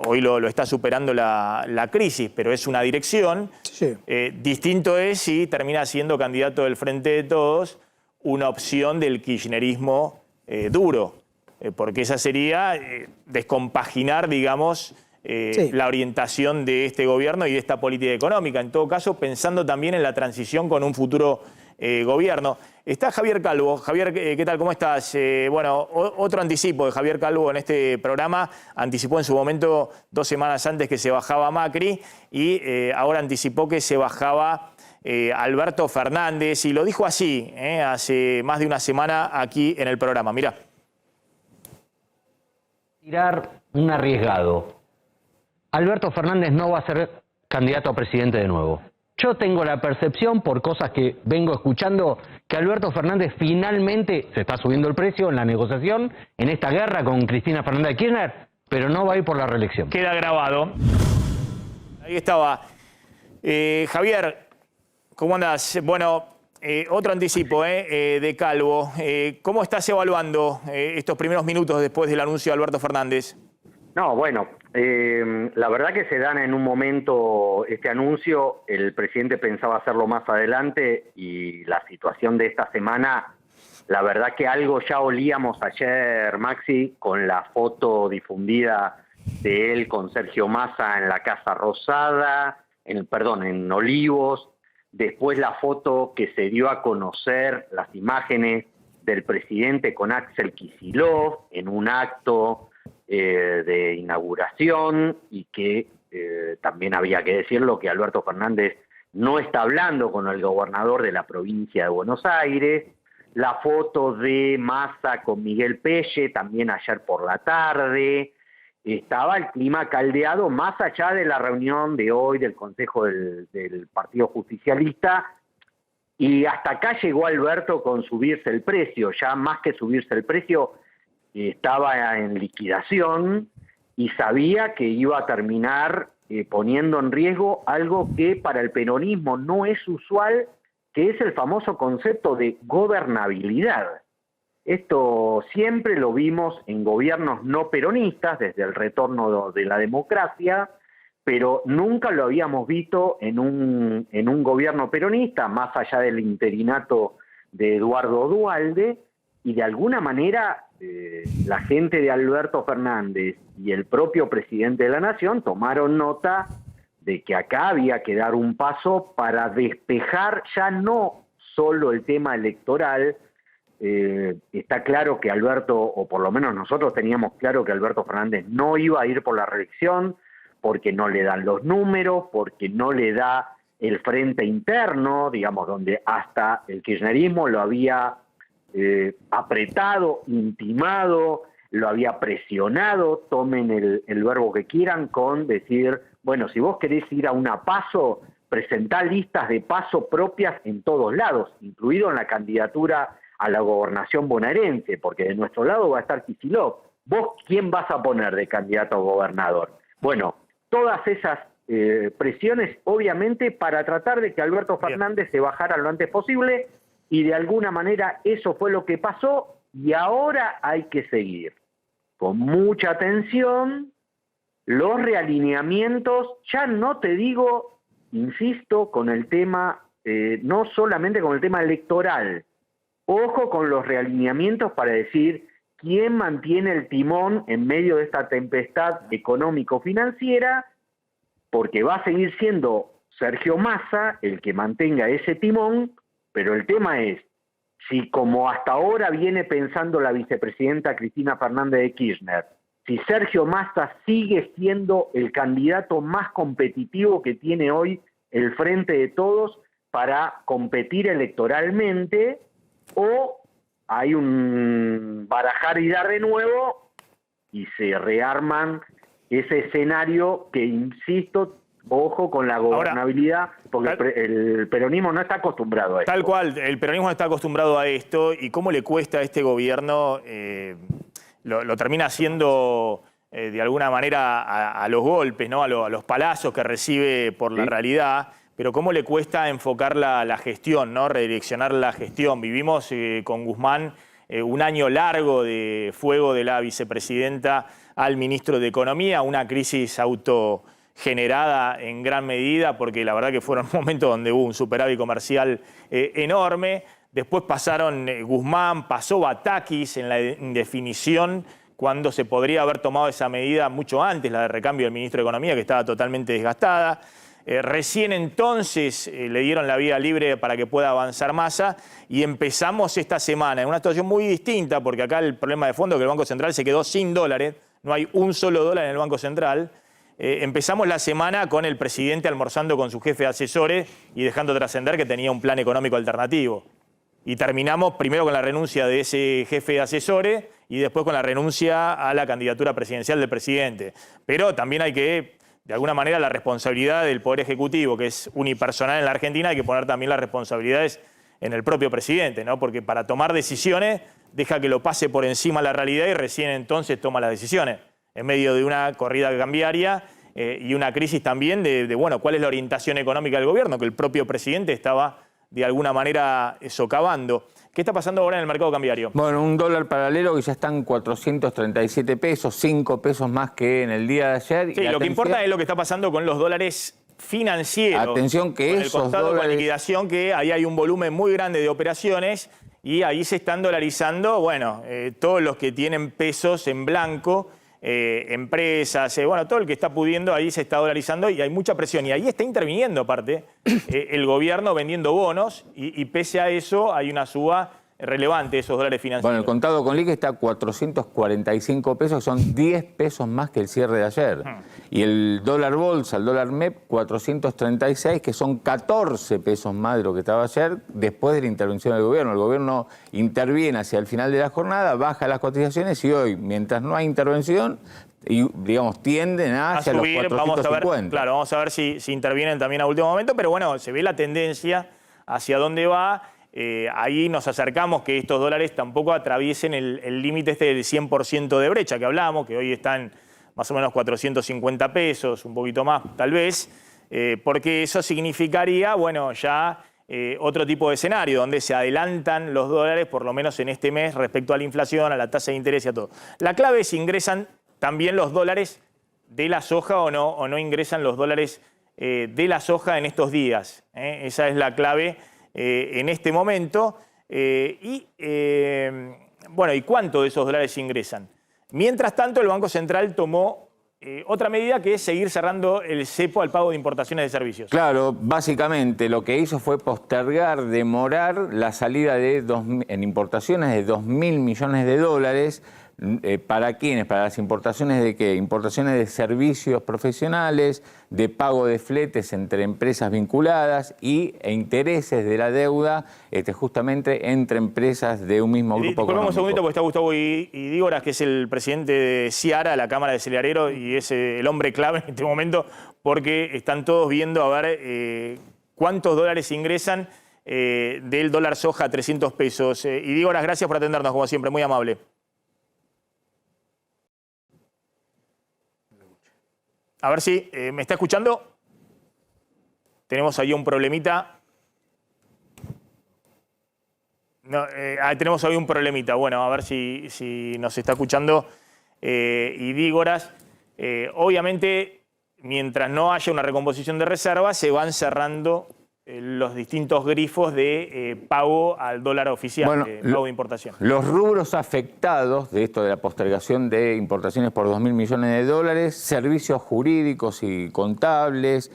Hoy lo está superando la crisis, pero es una dirección. Sí. Distinto es si termina siendo candidato del Frente de Todos una opción del kirchnerismo duro, porque esa sería descompaginar, digamos, sí, la orientación de este gobierno y de esta política económica. En todo caso, pensando también en la transición con un futuro gobierno. Está Javier Calvo. Javier, ¿qué tal? ¿Cómo estás? Bueno, otro anticipo de Javier Calvo en este programa. Anticipó en su momento 2 semanas antes que se bajaba Macri y ahora anticipó que se bajaba Alberto Fernández y lo dijo así, hace más de una semana aquí en el programa. Mirá. Tirar un arriesgado. Alberto Fernández no va a ser candidato a presidente de nuevo. Yo tengo la percepción, por cosas que vengo escuchando, que Alberto Fernández finalmente se está subiendo el precio en la negociación, en esta guerra con Cristina Fernández de Kirchner, pero no va a ir por la reelección. Queda grabado. Ahí estaba. Javier, ¿cómo andás? Bueno, otro anticipo de Calvo. ¿Cómo estás evaluando estos primeros minutos después del anuncio de Alberto Fernández? No, bueno, la verdad que se dan en un momento este anuncio, el presidente pensaba hacerlo más adelante y la situación de esta semana, la verdad que algo ya olíamos ayer, Maxi, con la foto difundida de él con Sergio Massa en la Casa Rosada, en Olivos, después la foto que se dio a conocer, las imágenes del presidente con Axel Kicillof en un acto de inauguración y que también había que decirlo que Alberto Fernández no está hablando con el gobernador de la provincia de Buenos Aires, la foto de Massa con Miguel Pelle también ayer por la tarde, estaba el clima caldeado más allá de la reunión de hoy del Consejo del Partido Justicialista y hasta acá llegó Alberto con subirse el precio, ya más que subirse el precio estaba en liquidación y sabía que iba a terminar poniendo en riesgo algo que para el peronismo no es usual, que es el famoso concepto de gobernabilidad. Esto siempre lo vimos en gobiernos no peronistas, desde el retorno de la democracia, pero nunca lo habíamos visto en un gobierno peronista, más allá del interinato de Eduardo Duhalde, y de alguna manera la gente de Alberto Fernández y el propio presidente de la Nación tomaron nota de que acá había que dar un paso para despejar ya no solo el tema electoral. Está claro que Alberto, o por lo menos nosotros teníamos claro que Alberto Fernández no iba a ir por la reelección porque no le dan los números, porque no le da el frente interno, digamos, donde hasta el kirchnerismo lo había apretado, intimado, lo había presionado, tomen el verbo que quieran, con decir, bueno, si vos querés ir a una PASO, presentá listas de PASO propias en todos lados, incluido en la candidatura a la gobernación bonaerense, porque de nuestro lado va a estar Kicillof. ¿Vos quién vas a poner de candidato a gobernador? Bueno, todas esas presiones, obviamente, para tratar de que Alberto Fernández se bajara lo antes posible, y de alguna manera eso fue lo que pasó, y ahora hay que seguir con mucha atención los realineamientos, ya no te digo insisto, con el tema, no solamente con el tema electoral, ojo con los realineamientos para decir quién mantiene el timón en medio de esta tempestad económico-financiera, porque va a seguir siendo Sergio Massa el que mantenga ese timón, pero el tema es, si como hasta ahora viene pensando la vicepresidenta Cristina Fernández de Kirchner, si Sergio Massa sigue siendo el candidato más competitivo que tiene hoy el Frente de Todos para competir electoralmente, o hay un barajar y dar de nuevo y se rearman ese escenario que, insisto, ojo con la gobernabilidad, porque el peronismo no está acostumbrado a esto. Tal cual, el peronismo no está acostumbrado a esto, y cómo le cuesta a este gobierno, lo termina haciendo de alguna manera a los golpes, ¿no? a los palazos que recibe por la realidad, pero cómo le cuesta enfocar la gestión, ¿no? Redireccionar la gestión. Vivimos con Guzmán un año largo de fuego de la vicepresidenta al ministro de Economía, una crisis autogenerada en gran medida, porque la verdad que fueron momentos donde hubo un superávit comercial enorme. Después pasaron Guzmán, pasó Batakis en la indefinición, cuando se podría haber tomado esa medida mucho antes, la de recambio del ministro de Economía, que estaba totalmente desgastada. Recién entonces le dieron la vía libre para que pueda avanzar Massa, y empezamos esta semana en una situación muy distinta, porque acá el problema de fondo es que el Banco Central se quedó sin dólares, no hay un solo dólar en el Banco Central. Empezamos la semana con el presidente almorzando con su jefe de asesores y dejando trascender que tenía un plan económico alternativo. Y terminamos primero con la renuncia de ese jefe de asesores y después con la renuncia a la candidatura presidencial del presidente. Pero también hay que, de alguna manera, la responsabilidad del Poder Ejecutivo, que es unipersonal en la Argentina, hay que poner también las responsabilidades en el propio presidente, ¿no? Porque para tomar decisiones deja que lo pase por encima la realidad y recién entonces toma las decisiones, en medio de una corrida cambiaria y una crisis también bueno, cuál es la orientación económica del gobierno, que el propio presidente estaba de alguna manera socavando. ¿Qué está pasando ahora en el mercado cambiario? Bueno, un dólar paralelo que ya está en 437 pesos, 5 pesos más que en el día de ayer. Sí, lo que importa es lo que está pasando con los dólares financieros. Atención que con esos el costado dólares... con liquidación, que ahí hay un volumen muy grande de operaciones y ahí se están dolarizando, bueno, todos los que tienen pesos en blanco, empresas, bueno, todo el que está pudiendo, ahí se está dolarizando y hay mucha presión. Y ahí está interviniendo, aparte, el gobierno vendiendo bonos y pese a eso hay una suba relevante de esos dólares financieros. Bueno, el contado con liqui está a 445 pesos, que son 10 pesos más que el cierre de ayer. Y el dólar bolsa, el dólar MEP, 436, que son 14 pesos más de lo que estaba ayer, después de la intervención del gobierno. El gobierno interviene hacia el final de la jornada, baja las cotizaciones y hoy, mientras no hay intervención, y, digamos, tienden hacia subir, los 450. Vamos a ver, claro, vamos a ver si intervienen también a último momento, pero bueno, se ve la tendencia hacia dónde va. Ahí nos acercamos que estos dólares tampoco atraviesen el límite este del 100% de brecha que hablábamos, que hoy están más o menos 450 pesos, un poquito más tal vez, porque eso significaría, bueno, ya otro tipo de escenario, donde se adelantan los dólares, por lo menos en este mes, respecto a la inflación, a la tasa de interés y a todo. La clave es si ingresan también los dólares de la soja o no ingresan los dólares de la soja en estos días. Esa es la clave en este momento. Bueno, ¿y cuánto de esos dólares ingresan? Mientras tanto, el Banco Central tomó otra medida, que es seguir cerrando el cepo al pago de importaciones de servicios. Claro, básicamente lo que hizo fue postergar, demorar la salida en importaciones de 2.000 millones de dólares. ¿Para quiénes? Para las importaciones de ¿qué? Importaciones de servicios profesionales, de pago de fletes entre empresas vinculadas e intereses de la deuda justamente entre empresas de un mismo grupo económico. Un segundito, porque está Gustavo Idígoras, que es el presidente de Ciara, la Cámara de Celeareros, y es el hombre clave en este momento, porque están todos viendo a ver cuántos dólares ingresan del dólar soja a 300 pesos. Idígoras, gracias por atendernos, como siempre, muy amable. A ver si me está escuchando. Tenemos ahí un problemita. No, tenemos ahí un problemita. Bueno, a ver si nos está escuchando Idígoras. Obviamente mientras no haya una recomposición de reservas, se van cerrando los distintos grifos de pago al dólar oficial, Bueno, pago de importación. Los rubros afectados de esto de la postergación de importaciones por 2.000 millones de dólares, servicios jurídicos y contables,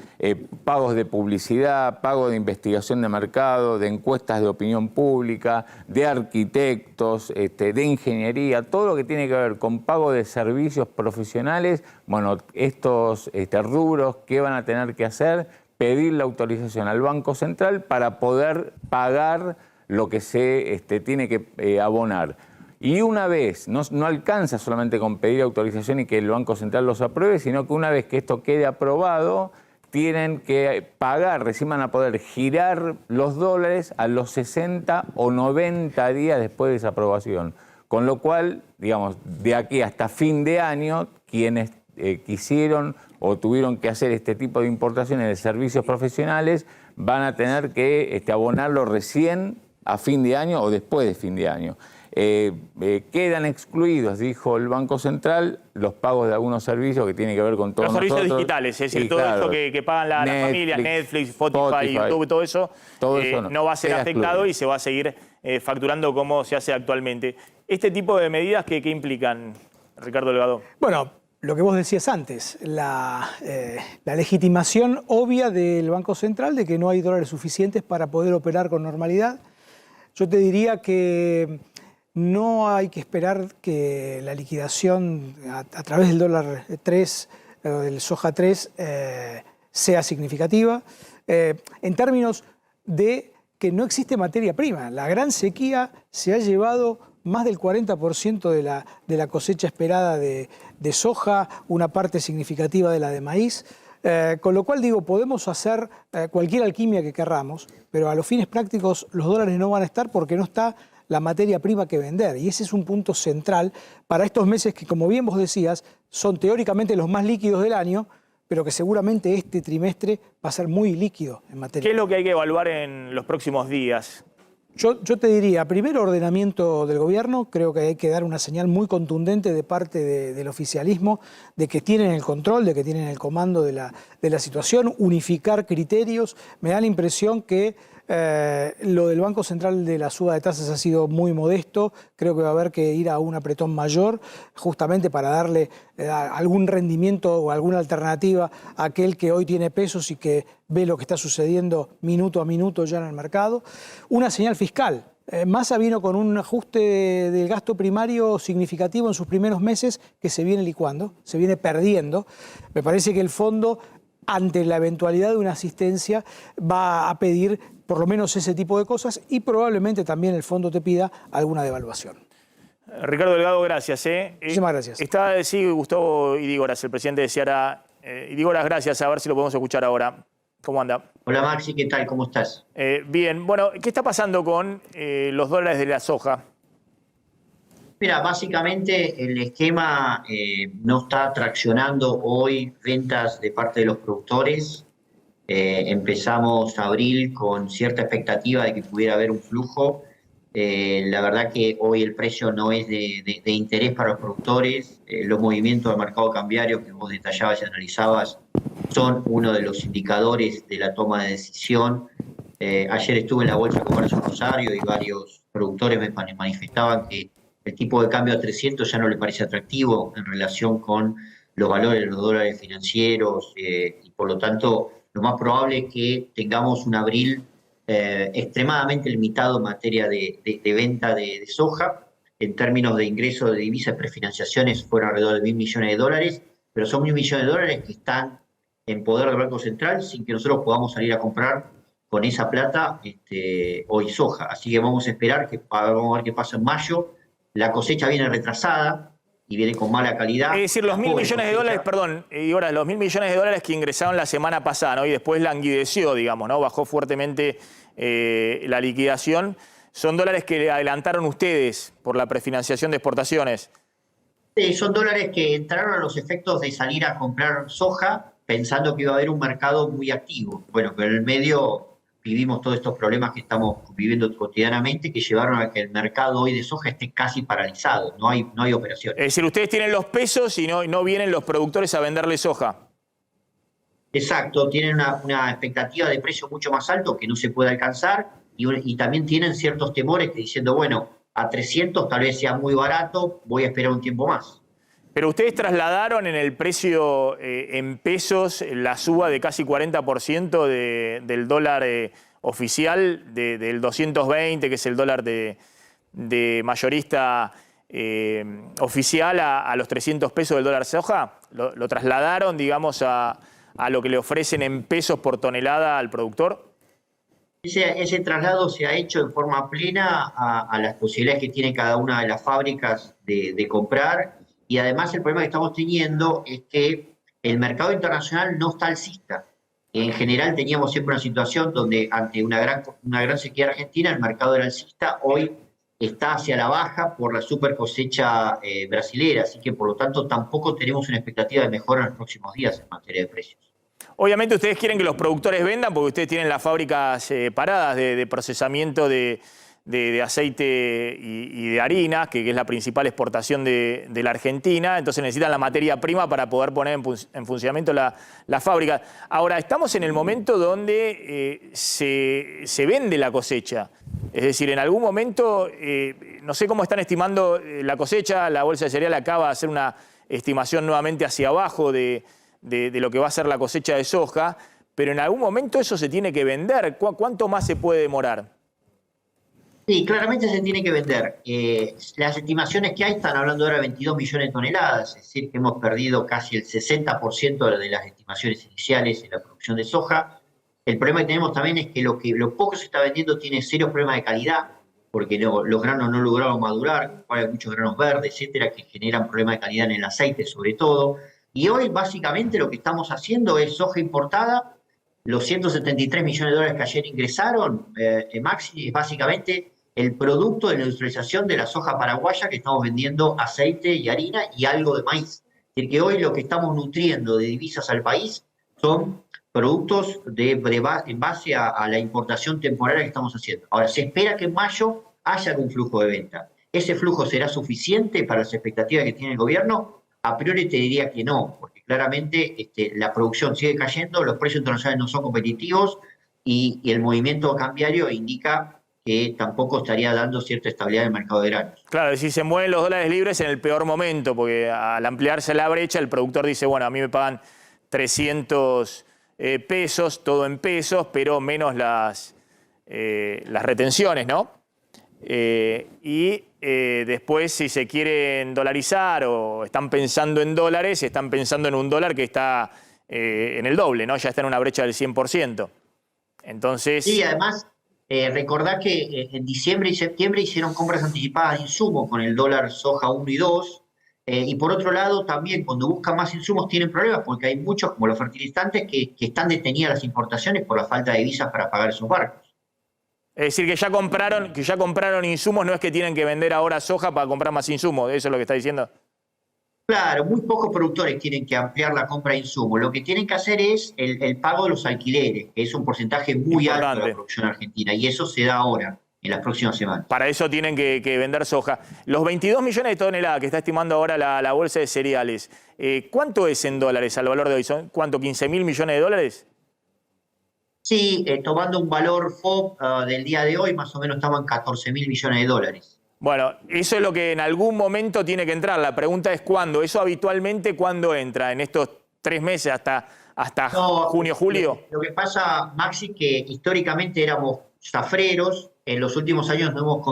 pagos de publicidad, pago de investigación de mercado, de encuestas de opinión pública, de arquitectos, de ingeniería, todo lo que tiene que ver con pago de servicios profesionales. Bueno, estos rubros, ¿qué van a tener que hacer? Pedir la autorización al Banco Central para poder pagar lo que se tiene que abonar. Y una vez, no alcanza solamente con pedir autorización y que el Banco Central los apruebe, sino que una vez que esto quede aprobado, tienen que pagar, recién van a poder girar los dólares a los 60 o 90 días después de esa aprobación. Con lo cual, digamos, de aquí hasta fin de año, quienes quisieron o tuvieron que hacer este tipo de importaciones de servicios profesionales van a tener que abonarlo recién a fin de año o después de fin de año. Quedan excluidos, dijo el Banco Central, los pagos de algunos servicios que tienen que ver con todos los servicios nosotros. digitales, es decir, Y todo claro, eso que pagan las familias, Netflix, Spotify, YouTube, todo eso no va a ser queda afectado excluido. y se va a seguir facturando como se hace actualmente. Este tipo de medidas, ¿qué implican, Ricardo Delgado? Bueno, lo que vos decías antes, la legitimación obvia del Banco Central de que no hay dólares suficientes para poder operar con normalidad. Yo te diría que no hay que esperar que la liquidación a través del dólar 3 o del soja 3 sea significativa. En términos de que no existe materia prima, la gran sequía se ha llevado más del 40% de la cosecha esperada de soja, una parte significativa de la de maíz. Con lo cual digo, podemos hacer cualquier alquimia que querramos, pero a los fines prácticos los dólares no van a estar porque no está la materia prima que vender. Y ese es un punto central para estos meses que, como bien vos decías, son teóricamente los más líquidos del año, pero que seguramente este trimestre va a ser muy líquido en materia. ¿Qué es lo que hay que evaluar en los próximos días? Yo te diría, primero ordenamiento del gobierno, creo que hay que dar una señal muy contundente de parte del oficialismo de que tienen el control, de que tienen el comando de la situación, unificar criterios. Me da la impresión que lo del Banco Central de la suba de tasas ha sido muy modesto, creo que va a haber que ir a un apretón mayor justamente para darle algún rendimiento o alguna alternativa a aquel que hoy tiene pesos y que ve lo que está sucediendo minuto a minuto ya en el mercado. Una señal fiscal. Massa vino con un ajuste del gasto primario significativo en sus primeros meses que se viene licuando, se viene perdiendo. Me parece que el fondo, ante la eventualidad de una asistencia, va a pedir por lo menos ese tipo de cosas y probablemente también el fondo te pida alguna devaluación. Ricardo Delgado, gracias. Muchísimas gracias. Está, sí, Gustavo Idígoras, el presidente de Seara. Idígoras, gracias. A ver si lo podemos escuchar ahora. ¿Cómo anda? Hola Maxi, ¿qué tal? ¿Cómo estás? Bien. Bueno, ¿qué está pasando con los dólares de la soja? Mira, básicamente el esquema no está traccionando hoy ventas de parte de los productores. Empezamos abril con cierta expectativa de que pudiera haber un flujo. La verdad que hoy el precio no es de interés para los productores. Los movimientos del mercado cambiario que vos detallabas y analizabas son uno de los indicadores de la toma de decisión. Ayer estuve en la Bolsa de Comercio Rosario y varios productores me manifestaban que el tipo de cambio a 300 ya no le parece atractivo en relación con los valores de los dólares financieros y por lo tanto lo más probable es que tengamos un abril extremadamente limitado en materia de venta de soja. En términos de ingresos de divisas y prefinanciaciones fueron alrededor de $1.000 millones, pero son $1.000 millones que están en poder del Banco Central sin que nosotros podamos salir a comprar con esa plata hoy soja. Así que vamos a esperar, vamos a ver qué pasa en mayo. La cosecha viene retrasada y viene con mala calidad. Es decir, los $1.000 millones de dólares, perdón, y ahora los $1.000 millones de dólares que ingresaron la semana pasada, ¿no? Y después languideció, digamos, ¿no? Bajó fuertemente la liquidación. ¿Son dólares que adelantaron ustedes por la prefinanciación de exportaciones? Sí, son dólares que entraron a los efectos de salir a comprar soja pensando que iba a haber un mercado muy activo. Bueno, pero en el medio vivimos todos estos problemas que estamos viviendo cotidianamente que llevaron a que el mercado hoy de soja esté casi paralizado. No hay operaciones. Es decir, ustedes tienen los pesos y no vienen los productores a venderle soja. Exacto, tienen una expectativa de precio mucho más alto que no se puede alcanzar y también tienen ciertos temores que diciendo, bueno, a 300 tal vez sea muy barato, voy a esperar un tiempo más. Pero ustedes trasladaron en el precio en pesos la suba de casi 40% del dólar oficial, del 220, que es el dólar de mayorista oficial, a los 300 pesos del dólar soja. ¿Lo trasladaron, digamos, a lo que le ofrecen en pesos por tonelada al productor? Ese traslado se ha hecho en forma plena a las posibilidades que tiene cada una de las fábricas de comprar. Y además el problema que estamos teniendo es que el mercado internacional no está alcista. En general teníamos siempre una situación donde ante una gran sequía argentina el mercado era alcista, hoy está hacia la baja por la super cosecha brasilera, así que por lo tanto tampoco tenemos una expectativa de mejora en los próximos días en materia de precios. Obviamente ustedes quieren que los productores vendan porque ustedes tienen las fábricas paradas de procesamiento de aceite y de harina, que es la principal exportación de la Argentina, entonces necesitan la materia prima para poder poner en funcionamiento la fábrica. Ahora, estamos en el momento donde se vende la cosecha, es decir, en algún momento, no sé cómo están estimando la cosecha, la Bolsa de Cereal acaba de hacer una estimación nuevamente hacia abajo de lo que va a ser la cosecha de soja, pero en algún momento eso se tiene que vender. ¿Cuánto más se puede demorar? Sí, claramente se tiene que vender. Las estimaciones que hay están hablando ahora de 22 millones de toneladas, es decir, que hemos perdido casi el 60% de las estimaciones iniciales en la producción de soja. El problema que tenemos también es que lo poco que se está vendiendo tiene serios problemas de calidad, porque los granos no lograron madurar, hay muchos granos verdes, etcétera, que generan problemas de calidad en el aceite sobre todo. Y hoy básicamente lo que estamos haciendo es soja importada. Los 173 millones de dólares que ayer ingresaron, Maxi, es básicamente el producto de la industrialización de la soja paraguaya que estamos vendiendo aceite y harina y algo de maíz. Es decir, que hoy lo que estamos nutriendo de divisas al país son productos en base a la importación temporaria que estamos haciendo. Ahora, se espera que en mayo haya algún flujo de venta. ¿Ese flujo será suficiente para las expectativas que tiene el gobierno? A priori te diría que no, porque claramente la producción sigue cayendo, los precios internacionales no son competitivos y el movimiento cambiario indica que tampoco estaría dando cierta estabilidad en el mercado de granos. Claro, si se mueven los dólares libres en el peor momento, porque al ampliarse la brecha el productor dice, bueno, a mí me pagan 300 pesos, todo en pesos, pero menos las retenciones, ¿no? Después, si se quieren dolarizar o están pensando en dólares, están pensando en un dólar que está en el doble, ¿no? Ya está en una brecha del 100%. Entonces... Sí, además, recordá que en diciembre y septiembre hicieron compras anticipadas de insumos con el dólar soja 1 y 2. Y por otro lado, también cuando buscan más insumos tienen problemas porque hay muchos, como los fertilizantes, que están detenidas las importaciones por la falta de visas para pagar esos barcos. Es decir, que ya compraron insumos, no es que tienen que vender ahora soja para comprar más insumos, ¿eso es lo que está diciendo? Claro, muy pocos productores tienen que ampliar la compra de insumos. Lo que tienen que hacer es el pago de los alquileres, que es un porcentaje muy alto de la producción argentina, y eso se da ahora, en las próximas semanas. Para eso tienen que vender soja. Los 22 millones de toneladas que está estimando ahora la Bolsa de Cereales, ¿cuánto es en dólares al valor de hoy? ¿Son cuánto, 15.000 millones de dólares? Sí, tomando un valor FOB del día de hoy, más o menos estamos en 14.000 millones de dólares. Bueno, eso es lo que en algún momento tiene que entrar. La pregunta es cuándo. ¿Eso habitualmente cuándo entra? ¿En estos 3 meses hasta junio, julio? Lo que pasa, Maxi, que históricamente éramos zafreros. En los últimos años nos hemos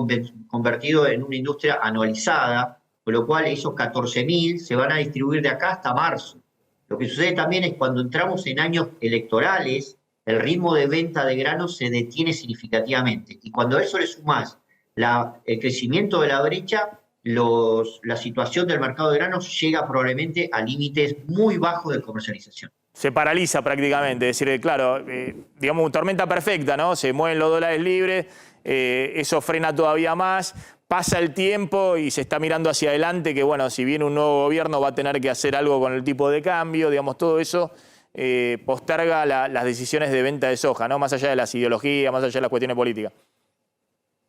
convertido en una industria anualizada, con lo cual esos 14.000 se van a distribuir de acá hasta marzo. Lo que sucede también es cuando entramos en años electorales, el ritmo de venta de granos se detiene significativamente. Y cuando a eso le sumás el crecimiento de la brecha, la situación del mercado de granos llega probablemente a límites muy bajos de comercialización. Se paraliza prácticamente, es decir, claro, digamos, tormenta perfecta, ¿no? Se mueven los dólares libres, eso frena todavía más, pasa el tiempo y se está mirando hacia adelante que, bueno, si viene un nuevo gobierno va a tener que hacer algo con el tipo de cambio, digamos, todo eso posterga las decisiones de venta de soja, ¿no? Más allá de las ideologías, más allá de las cuestiones políticas.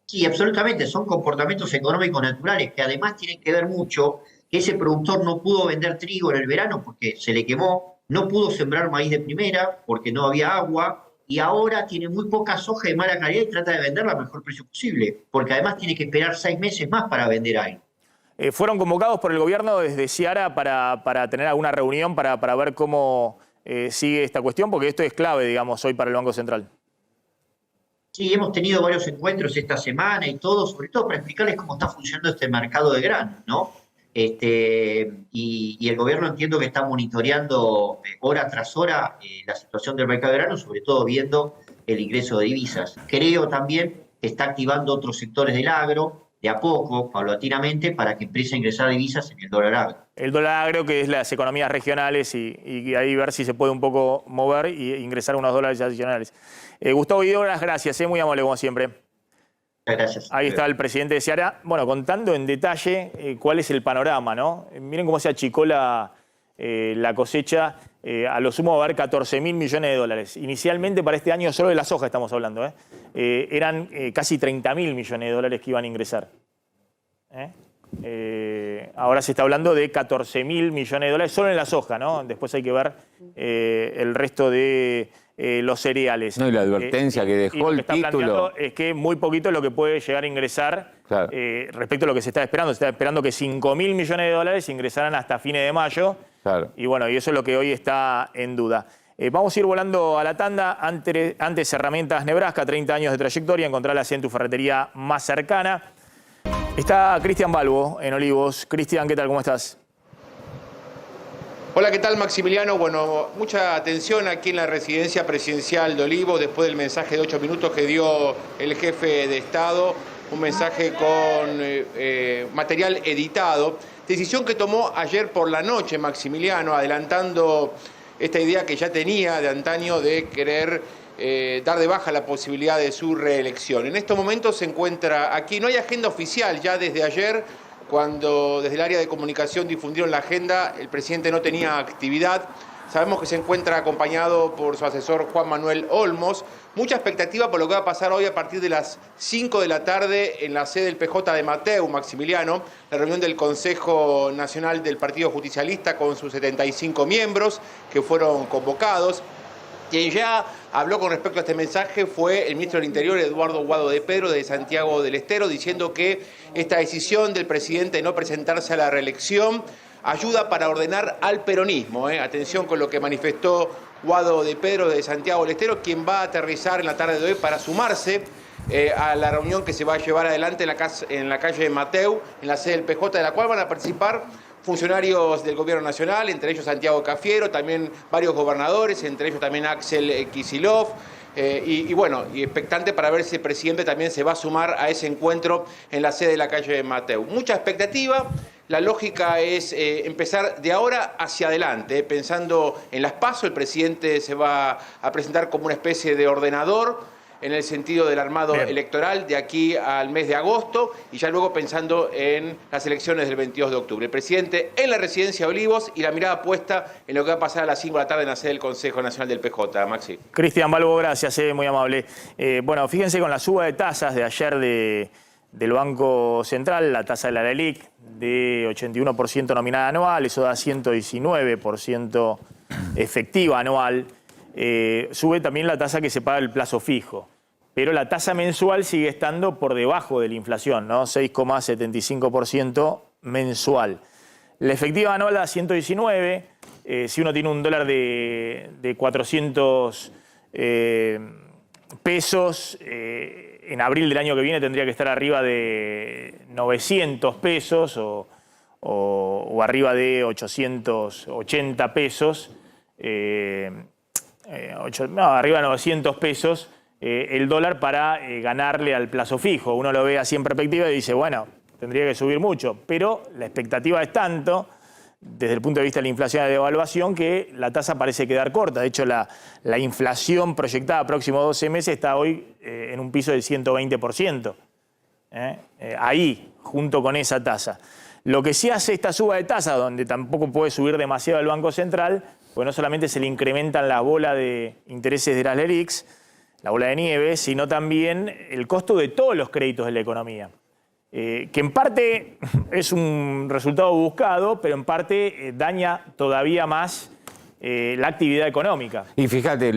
Sí, absolutamente, son comportamientos económicos naturales que además tienen que ver mucho que ese productor no pudo vender trigo en el verano porque se le quemó, no pudo sembrar maíz de primera porque no había agua y ahora tiene muy poca soja de mala calidad y trata de venderla al mejor precio posible, porque además tiene que esperar 6 meses más para vender ahí. ¿Fueron convocados por el gobierno desde Seara para tener alguna reunión para ver cómo sigue esta cuestión? Porque esto es clave, digamos, hoy para el Banco Central. Sí, hemos tenido varios encuentros esta semana y todo, sobre todo para explicarles cómo está funcionando este mercado de granos, ¿no? Y el gobierno entiendo que está monitoreando hora tras hora la situación del mercado de granos, sobre todo viendo el ingreso de divisas. Creo también que está activando otros sectores del agro, de a poco, paulatinamente, para que empiece a ingresar divisas en el dólar agro. El dólar agro, que es las economías regionales, y ahí ver si se puede un poco mover e ingresar unos dólares adicionales. Gustavo Guidoras, gracias, muy amable como siempre. Gracias. Ahí está el presidente de Seara, bueno, contando en detalle cuál es el panorama, ¿no? Miren cómo se achicó la cosecha, a lo sumo va a haber 14.000 millones de dólares. Inicialmente para este año, solo de la soja estamos hablando, eran casi 30.000 millones de dólares que iban a ingresar. Ahora se está hablando de 14.000 millones de dólares solo en la soja, ¿no? Después hay que ver el resto de los cereales. No, y la advertencia que dejó el título es que muy poquito es lo que puede llegar a ingresar, claro, respecto a lo que se está esperando. Se está esperando que 5.000 millones de dólares ingresaran hasta fines de mayo. Claro. Y bueno, y eso es lo que hoy está en duda. Vamos a ir volando a la tanda. Antes Herramientas Nebraska, 30 años de trayectoria. Encontrarlas en tu ferretería más cercana. Está Cristian Balbo en Olivos. Cristian, ¿qué tal? ¿Cómo estás? Hola, ¿qué tal, Maximiliano? Bueno, mucha atención aquí en la residencia presidencial de Olivos después del mensaje de 8 minutos que dio el jefe de Estado, un mensaje con material editado. Decisión que tomó ayer por la noche, Maximiliano, adelantando esta idea que ya tenía de antaño de querer dar de baja la posibilidad de su reelección. En estos momentos se encuentra aquí, no hay agenda oficial ya desde ayer. Cuando desde el área de comunicación difundieron la agenda, el presidente no tenía actividad. Sabemos que se encuentra acompañado por su asesor Juan Manuel Olmos. Mucha expectativa por lo que va a pasar hoy a partir de las 5 de la tarde en la sede del PJ de Mateu, Maximiliano, la reunión del Consejo Nacional del Partido Justicialista con sus 75 miembros que fueron convocados. Quien ya habló con respecto a este mensaje fue el ministro del Interior, Eduardo Guado de Pedro, de Santiago del Estero, diciendo que esta decisión del presidente de no presentarse a la reelección ayuda para ordenar al peronismo. Atención con lo que manifestó Guado de Pedro de Santiago del Estero, quien va a aterrizar en la tarde de hoy para sumarse a la reunión que se va a llevar adelante en la calle de Mateu, en la sede del PJ, de la cual van a participar funcionarios del gobierno nacional, entre ellos Santiago Cafiero, también varios gobernadores, entre ellos también Axel Kicillof, y bueno, y expectante para ver si el presidente también se va a sumar a ese encuentro en la sede de la calle de Mateu. Mucha expectativa, la lógica es empezar de ahora hacia adelante, pensando en las PASO, el presidente se va a presentar como una especie de ordenador, en el sentido del armado electoral de aquí al mes de agosto y ya luego pensando en las elecciones del 22 de octubre. El presidente en la residencia de Olivos y la mirada puesta en lo que va a pasar a las 5 de la tarde en la sede del Consejo Nacional del PJ. Maxi. Cristian Balbo, gracias, muy amable. Bueno, fíjense con la suba de tasas de ayer del Banco Central, la tasa de la LELIQ de 81% nominal anual, eso da 119% efectiva anual. Sube también la tasa que se paga el plazo fijo, pero la tasa mensual sigue estando por debajo de la inflación, ¿no? 6,75% mensual. La efectiva anual da 119, si uno tiene un dólar de 400 pesos, en abril del año que viene tendría que estar arriba de 900 pesos o arriba de 880 pesos. Arriba de 900 pesos el dólar para ganarle al plazo fijo. Uno lo ve así en perspectiva y dice, bueno, tendría que subir mucho, pero la expectativa es tanto, desde el punto de vista de la inflación y de devaluación, que la tasa parece quedar corta. De hecho, la inflación proyectada próximos 12 meses está hoy en un piso del 120%. Ahí, junto con esa tasa. Lo que sí hace esta suba de tasa, donde tampoco puede subir demasiado el Banco Central, pues no solamente se le incrementan la bola de intereses de las LELIQs, la bola de nieve, sino también el costo de todos los créditos de la economía. Que en parte es un resultado buscado, pero en parte daña todavía más la actividad económica. Y fíjate,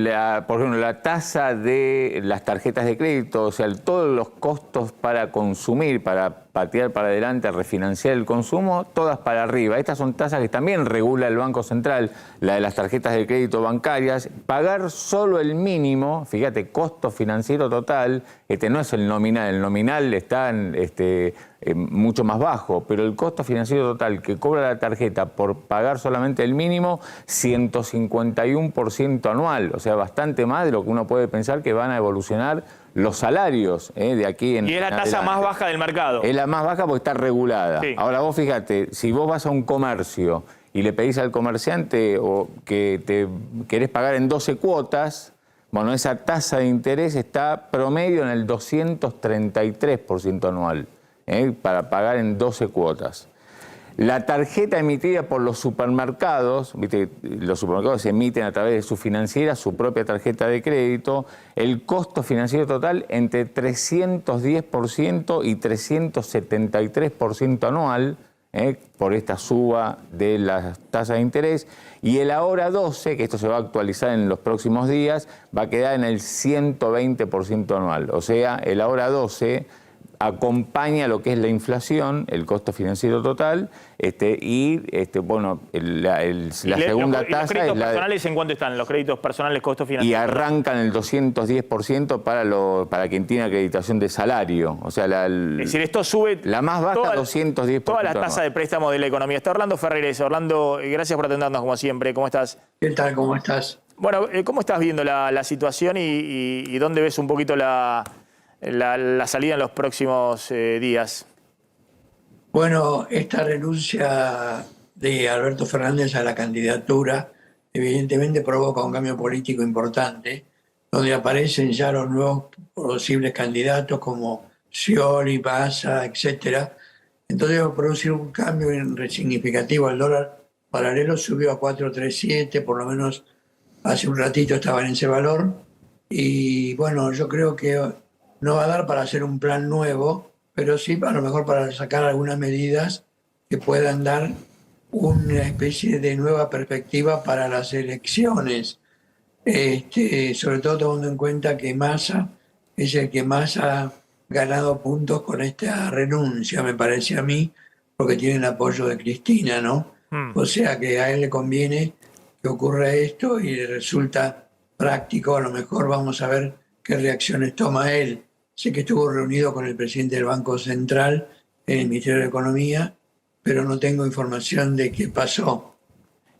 por ejemplo, la tasa de las tarjetas de crédito, o sea, todos los costos para consumir, para patear para adelante, refinanciar el consumo, todas para arriba. Estas son tasas que también regula el Banco Central, la de las tarjetas de crédito bancarias. Pagar solo el mínimo, fíjate, costo financiero total, no es el nominal está mucho más bajo, pero el costo financiero total que cobra la tarjeta por pagar solamente el mínimo, 151% anual, o sea, bastante más de lo que uno puede pensar que van a evolucionar los salarios de aquí en Y es la tasa más baja del mercado. Es la más baja porque está regulada. Sí. Ahora vos fíjate, si vos vas a un comercio y le pedís al comerciante o que te querés pagar en 12 cuotas, bueno, esa tasa de interés está promedio en el 233% anual, para pagar en 12 cuotas. La tarjeta emitida por los supermercados, ¿viste? Los supermercados emiten a través de su financiera su propia tarjeta de crédito, el costo financiero total entre 310% y 373% anual, por esta suba de las tasas de interés, y el ahora 12, que esto se va a actualizar en los próximos días, va a quedar en el 120% anual. O sea, el ahora 12 acompaña lo que es la inflación, el costo financiero total, bueno, la segunda tasa... ¿Los créditos personales en cuánto están? ¿Los créditos personales, costo financiero? Y arrancan el 210% para quien tiene acreditación de salario. O sea, es decir, esto sube... La más baja, 210%. Todas las tasas de préstamo de la economía. Está Orlando Ferreres. Orlando, gracias por atendernos como siempre. ¿Cómo estás? ¿Qué tal? ¿Cómo estás? Bueno, ¿cómo estás viendo la situación y dónde ves un poquito la salida en los próximos días? Bueno, esta renuncia de Alberto Fernández a la candidatura evidentemente provoca un cambio político importante, donde aparecen ya los nuevos posibles candidatos como Scioli, Massa, etc. Entonces va a producir un cambio significativo. El dólar paralelo subió a 4.37, por lo menos hace un ratito estaba en ese valor. Y bueno, yo creo que no va a dar para hacer un plan nuevo, pero sí a lo mejor para sacar algunas medidas que puedan dar una especie de nueva perspectiva para las elecciones. Sobre todo tomando en cuenta que Massa es el que más ha ganado puntos con esta renuncia, me parece a mí, porque tiene el apoyo de Cristina, ¿no? O sea que a él le conviene que ocurra esto y le resulta práctico. A lo mejor vamos a ver qué reacciones toma él. Sé que estuvo reunido con el presidente del Banco Central en el Ministerio de Economía, pero no tengo información de qué pasó.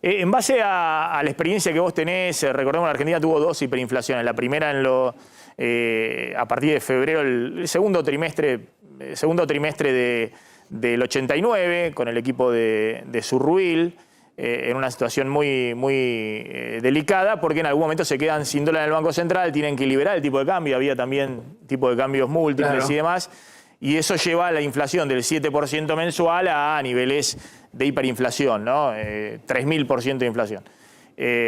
En base a la experiencia que vos tenés, recordemos que la Argentina tuvo 2 hiperinflaciones. La primera a partir de febrero, el segundo trimestre del 89, con el equipo de Zurruil, en una situación muy delicada, porque en algún momento se quedan sin dólar en el Banco Central, tienen que liberar el tipo de cambio, había también tipo de cambios múltiples, claro, y demás, y eso lleva a la inflación del 7% mensual a niveles de hiperinflación, ¿no? 3.000% de inflación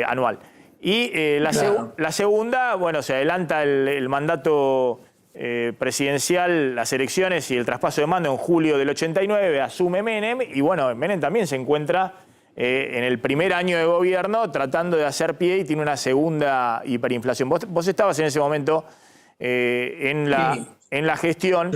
anual. Y la segunda, bueno, se adelanta el mandato presidencial, las elecciones y el traspaso de mando en julio del 89, asume Menem, y bueno, Menem también se encuentra en el primer año de gobierno tratando de hacer pie y tiene una segunda hiperinflación. Vos estabas en ese momento en la gestión.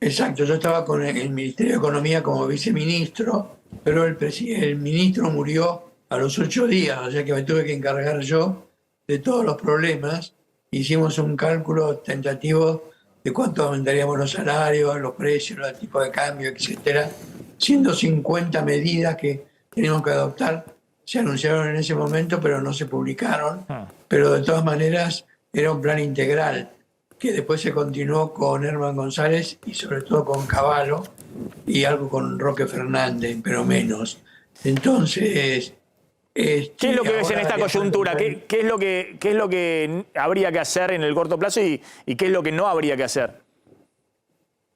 Exacto, yo estaba con el Ministerio de Economía como viceministro, pero el ministro murió a los 8 días, o sea que me tuve que encargar yo de todos los problemas. Hicimos un cálculo tentativo de cuánto aumentaríamos los salarios, los precios, el tipo de cambio, etcétera. 150 medidas que teníamos que adoptar se anunciaron en ese momento, pero no se publicaron. Pero de todas maneras era un plan integral que después se continuó con Herman González y sobre todo con Cavallo y algo con Roque Fernández, pero menos. Entonces... ¿Qué es lo que ves en esta coyuntura? ¿Qué es lo que habría que hacer en el corto plazo y qué es lo que no habría que hacer?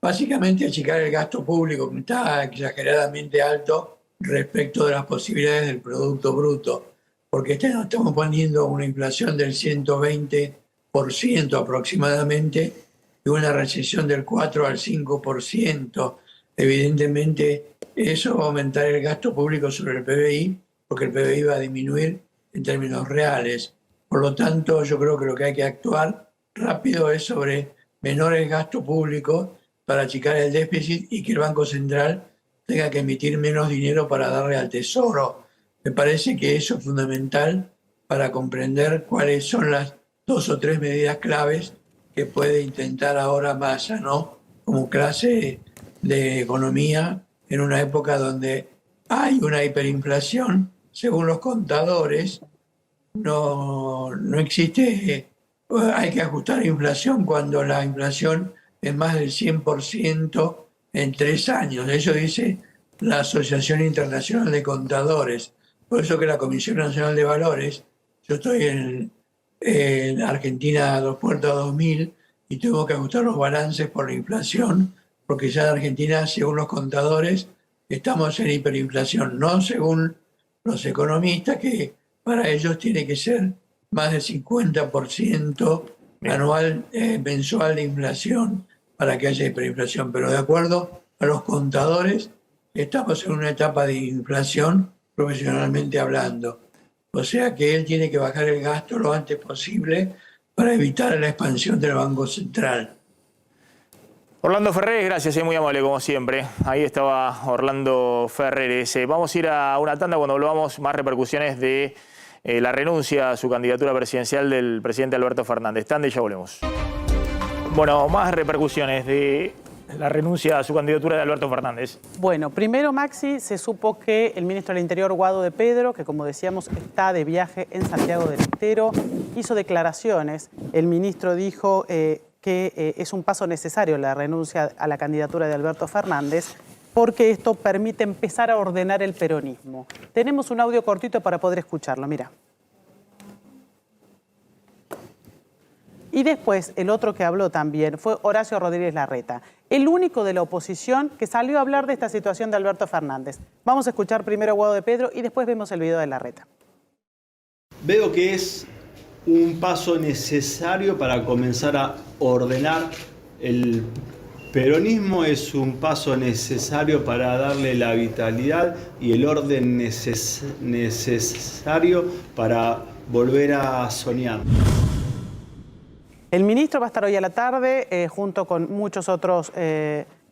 Básicamente achicar el gasto público, que está exageradamente alto respecto de las posibilidades del Producto Bruto, porque estamos poniendo una inflación del 120% aproximadamente y una recesión del 4 al 5%. Evidentemente eso va a aumentar el gasto público sobre el PBI porque el PBI va a disminuir en términos reales. Por lo tanto, yo creo que lo que hay que actuar rápido es sobre menores gastos públicos para achicar el déficit y que el Banco Central tenga que emitir menos dinero para darle al Tesoro. Me parece que eso es fundamental para comprender cuáles son las 2 o 3 medidas claves que puede intentar ahora Massa, ¿no? Como clase de economía en una época donde hay una hiperinflación, según los contadores, no existe, hay que ajustar la inflación cuando la inflación es más del 100% en 3 años. Eso dice la Asociación Internacional de Contadores. Por eso que la Comisión Nacional de Valores, yo estoy en Argentina 2 Puertas 2000 y tengo que ajustar los balances por la inflación, porque ya en Argentina, según los contadores, estamos en hiperinflación, no según los economistas, que para ellos tiene que ser más del 50% anual, mensual de inflación para que haya hiperinflación. Pero de acuerdo a los contadores, estamos en una etapa de inflación profesionalmente hablando. O sea que él tiene que bajar el gasto lo antes posible para evitar la expansión del Banco Central. Orlando Ferreres, gracias, muy amable como siempre. Ahí estaba Orlando Ferreres. Vamos a ir a una tanda cuando volvamos, más repercusiones de la renuncia a su candidatura presidencial del presidente Alberto Fernández. Tanda y ya volvemos. Bueno, más repercusiones de la renuncia a su candidatura de Alberto Fernández. Bueno, primero, Maxi, se supo que el ministro del Interior, Guado de Pedro, que como decíamos está de viaje en Santiago del Estero, hizo declaraciones. El ministro dijo que es un paso necesario la renuncia a la candidatura de Alberto Fernández, porque esto permite empezar a ordenar el peronismo. Tenemos un audio cortito para poder escucharlo, mira. Y después, el otro que habló también fue Horacio Rodríguez Larreta, el único de la oposición que salió a hablar de esta situación de Alberto Fernández. Vamos a escuchar primero a Guado de Pedro y después vemos el video de Larreta. Veo que es un paso necesario para comenzar a ordenar el peronismo, es un paso necesario para darle la vitalidad y el orden necesario para volver a soñar. El ministro va a estar hoy a la tarde junto con muchos otros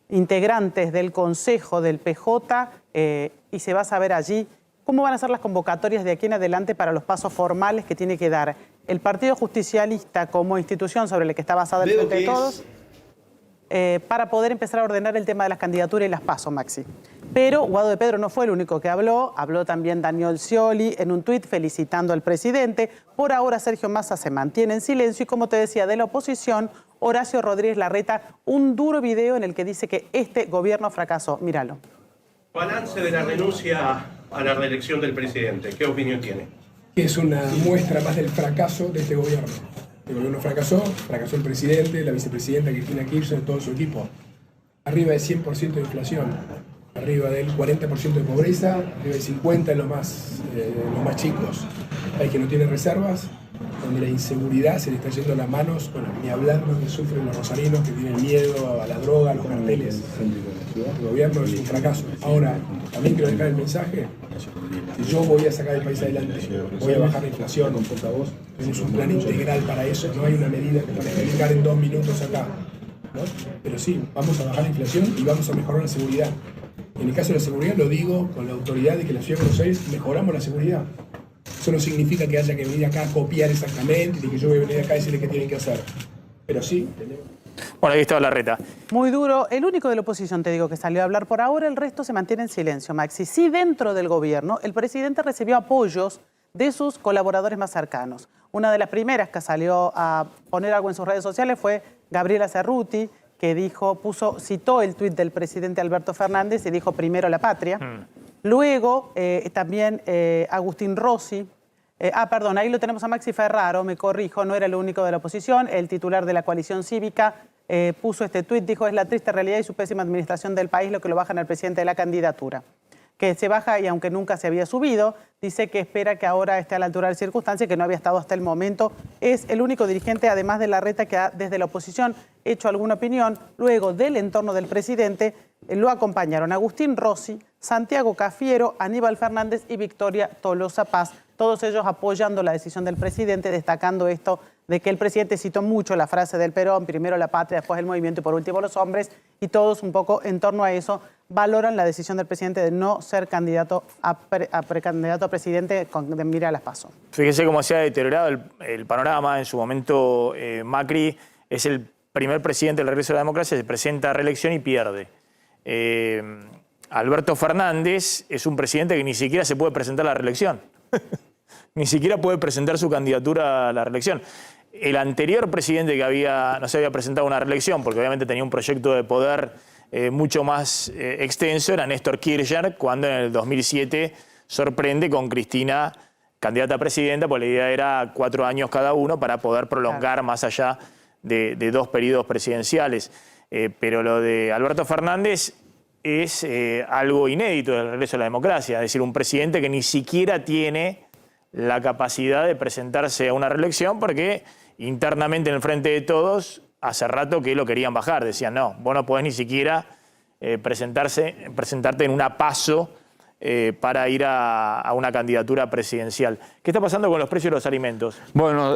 integrantes del Consejo del PJ y se va a saber allí cómo van a ser las convocatorias de aquí en adelante para los pasos formales que tiene que dar el Partido Justicialista como institución sobre la que está basada el Frente de Todos para poder empezar a ordenar el tema de las candidaturas y las pasos, Maxi. Pero Guado de Pedro no fue el único que habló también Daniel Scioli en un tuit felicitando al presidente. Por ahora Sergio Massa se mantiene en silencio y, como te decía, de la oposición, Horacio Rodríguez Larreta, un duro video en el que dice que este gobierno fracasó. Míralo. Balance de la renuncia a la reelección del presidente. ¿Qué opinión tiene? Es una muestra más del fracaso de este gobierno. El gobierno fracasó el presidente, la vicepresidenta Cristina Kirchner, todo su equipo. Arriba del 100% de inflación, arriba del 40% de pobreza, arriba del 50% en los más chicos. Hay que no tiene reservas, donde la inseguridad se le está yendo las manos, bueno, ni hablar de lo que sufren los rosarinos que tienen miedo a la droga, a los carteles. El gobierno es un fracaso. Ahora, también quiero dejar el mensaje, si yo voy a sacar el país adelante, voy a bajar la inflación, tenemos un plan integral para eso, no hay una medida que para explicar en 2 minutos acá, ¿no? Pero sí, vamos a bajar la inflación y vamos a mejorar la seguridad. En el caso de la seguridad lo digo con la autoridad de que en la Ciudad de Buenos Aires mejoramos la seguridad. Eso no significa que haya que venir acá a copiar exactamente, ni que yo voy a venir acá a decirles qué tienen que hacer. Pero sí, tenemos. Bueno, ahí estaba Larreta. Muy duro. El único de la oposición, te digo, que salió a hablar por ahora, el resto se mantiene en silencio, Maxi. Sí, dentro del gobierno, el presidente recibió apoyos de sus colaboradores más cercanos. Una de las primeras que salió a poner algo en sus redes sociales fue Gabriela Cerruti, que citó el tuit del presidente Alberto Fernández y dijo primero la patria. Luego también Agustín Rossi. Ahí lo tenemos a Maxi Ferraro, me corrijo, no era el único de la oposición. El titular de la coalición cívica puso este tuit, dijo: es la triste realidad y su pésima administración del país lo que lo bajan al presidente de la candidatura. Que se baja y aunque nunca se había subido, dice que espera que ahora esté a la altura de la circunstancia, que no había estado hasta el momento. Es el único dirigente, además de Larreta, que ha desde la oposición hecho alguna opinión. Luego del entorno del presidente lo acompañaron Agustín Rossi, Santiago Cafiero, Aníbal Fernández y Victoria Tolosa Paz. Todos ellos apoyando la decisión del presidente, destacando esto de que el presidente citó mucho la frase del Perón, primero la patria, después el movimiento y por último los hombres, y todos un poco en torno a eso valoran la decisión del presidente de no ser candidato a precandidato a presidente de mira a las PASO. Fíjese cómo se ha deteriorado el panorama. En su momento Macri es el primer presidente del regreso de la democracia, se presenta a reelección y pierde. Alberto Fernández es un presidente que ni siquiera se puede presentar a la reelección. Ni siquiera puede presentar su candidatura a la reelección. El anterior presidente que no se había presentado a una reelección, porque obviamente tenía un proyecto de poder mucho más extenso, era Néstor Kirchner, cuando en el 2007 sorprende con Cristina, candidata a presidenta, porque la idea era 4 años cada uno para poder prolongar más allá de 2 periodos presidenciales. Pero lo de Alberto Fernández es algo inédito del regreso a la democracia, es decir, un presidente que ni siquiera tiene la capacidad de presentarse a una reelección porque internamente en el Frente de Todos hace rato que lo querían bajar, decían no, vos no podés ni siquiera presentarte en una PASO para ir a una candidatura presidencial. ¿Qué está pasando con los precios de los alimentos? Bueno,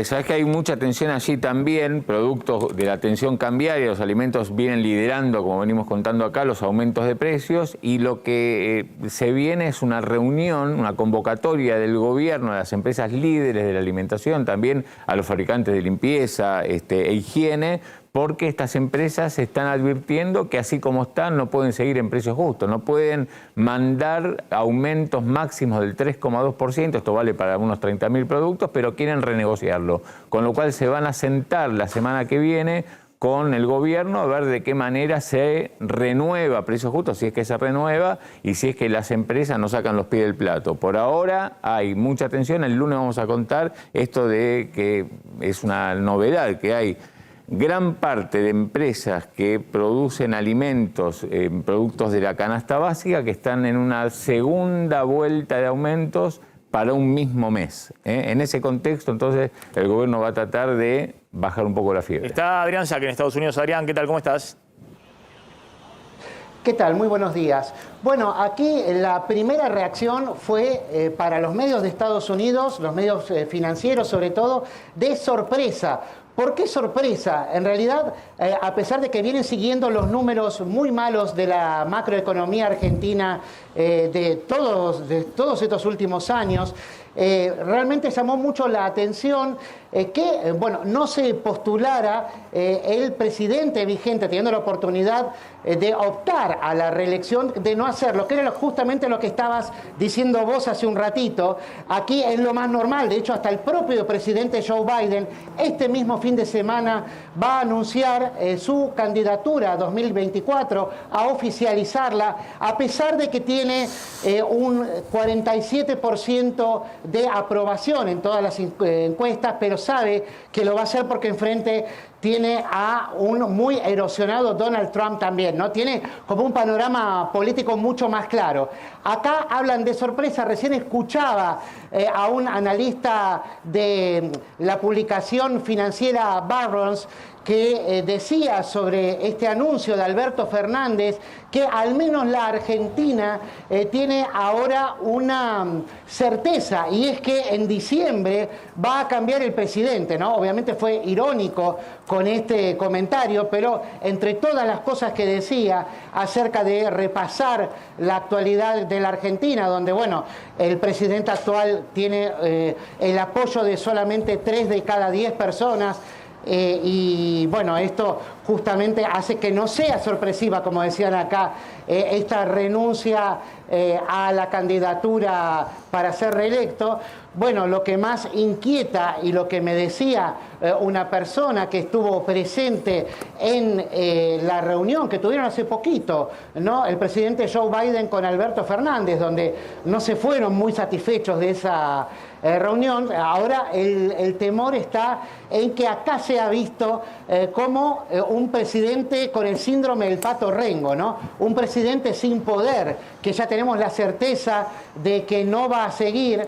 sabes que hay mucha tensión allí también, producto de la tensión cambiaria. Los alimentos vienen liderando, como venimos contando acá, los aumentos de precios, y lo que se viene es una reunión, una convocatoria del gobierno a las empresas líderes de la alimentación, también a los fabricantes de limpieza e higiene, porque estas empresas están advirtiendo que así como están no pueden seguir en precios justos, no pueden mandar aumentos máximos del 3,2%, esto vale para unos 30.000 productos, pero quieren renegociarlo, con lo cual se van a sentar la semana que viene con el gobierno a ver de qué manera se renueva precios justos, si es que se renueva y si es que las empresas no sacan los pies del plato. Por ahora hay mucha tensión, el lunes vamos a contar esto de que es una novedad que hay gran parte de empresas que producen alimentos, productos de la canasta básica, que están en una segunda vuelta de aumentos para un mismo mes. En ese contexto, entonces, el gobierno va a tratar de bajar un poco la fiebre. Está Adrián Saque en Estados Unidos. Adrián, ¿qué tal? ¿Cómo estás? ¿Qué tal? Muy buenos días. Bueno, aquí la primera reacción fue para los medios de Estados Unidos, los medios financieros sobre todo, de sorpresa. ¿Por qué sorpresa? En realidad, a pesar de que vienen siguiendo los números muy malos de la macroeconomía argentina de todos estos últimos años, realmente llamó mucho la atención que no se postulara el presidente vigente teniendo la oportunidad de optar a la reelección, de no hacerlo, que era justamente lo que estabas diciendo vos hace un ratito. Aquí es lo más normal, de hecho hasta el propio presidente Joe Biden este mismo fin de semana va a anunciar su candidatura a 2024, a oficializarla, a pesar de que tiene un 47% de aprobación en todas las encuestas, pero sabe que lo va a hacer porque enfrente tiene a un muy erosionado Donald Trump también, ¿no? Tiene como un panorama político mucho más claro. Acá hablan de sorpresa, recién escuchaba a un analista de la publicación financiera Barron's que decía sobre este anuncio de Alberto Fernández que al menos la Argentina tiene ahora una certeza, y es que en diciembre va a cambiar el presidente, ¿no? Obviamente fue irónico con este comentario, pero entre todas las cosas que decía acerca de repasar la actualidad de la Argentina, donde, el presidente actual tiene el apoyo de solamente 3 de cada 10 personas, esto justamente hace que no sea sorpresiva, como decían acá, esta renuncia a la candidatura para ser reelecto. Lo que más inquieta y lo que me decía una persona que estuvo presente en la reunión que tuvieron hace poquito, ¿no? El presidente Joe Biden con Alberto Fernández, donde no se fueron muy satisfechos de esa reunión. Ahora el temor está en que acá se ha visto como un presidente con el síndrome del Pato Rengo, ¿no? Un presidente sin poder, que ya tenemos la certeza de que no va a seguir,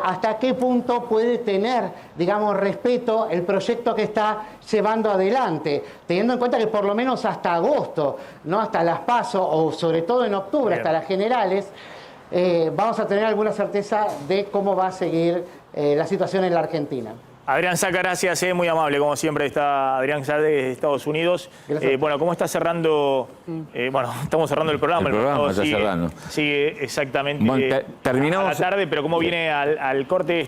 hasta qué punto puede tener, digamos, respeto el proyecto que está llevando adelante, teniendo en cuenta que por lo menos hasta agosto, no hasta las PASO, o sobre todo en octubre, hasta las generales, vamos a tener alguna certeza de cómo va a seguir la situación en la Argentina. Adrián Saca, gracias, muy amable, como siempre está Adrián Saca de Estados Unidos. Bueno, ¿cómo está cerrando? Bueno, estamos cerrando el programa. El programa está cerrando. Sigue exactamente Bueno, terminamos a la tarde, pero ¿cómo viene al corte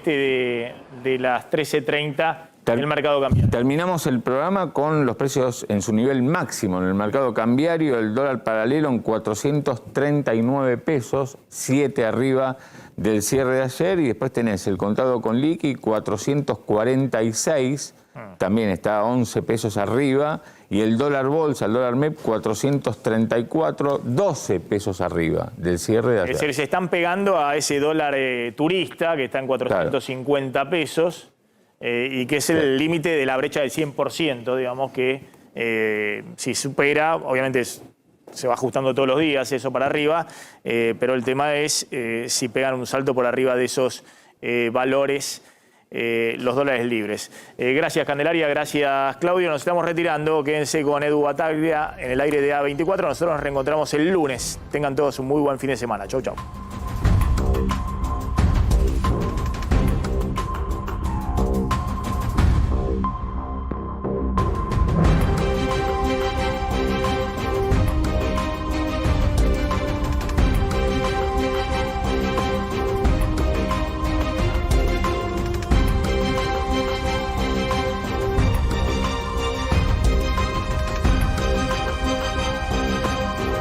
de las 13:30 en el mercado cambiario? Terminamos el programa con los precios en su nivel máximo en el mercado cambiario. El dólar paralelo en 439 pesos, 7 arriba del cierre de ayer, y después tenés el contado con liqui 446, también está 11 pesos arriba, y el dólar bolsa, el dólar MEP 434, 12 pesos arriba del cierre de ayer. Es decir, se están pegando a ese dólar turista que está en 450 pesos y que es el límite de la brecha del 100%, digamos que si supera, obviamente se va ajustando todos los días eso para arriba, pero el tema es si pegan un salto por arriba de esos valores, los dólares libres. Gracias, Candelaria, gracias, Claudio. Nos estamos retirando. Quédense con Edu Bataglia en el aire de A24. Nosotros nos reencontramos el lunes. Tengan todos un muy buen fin de semana. Chau, chau.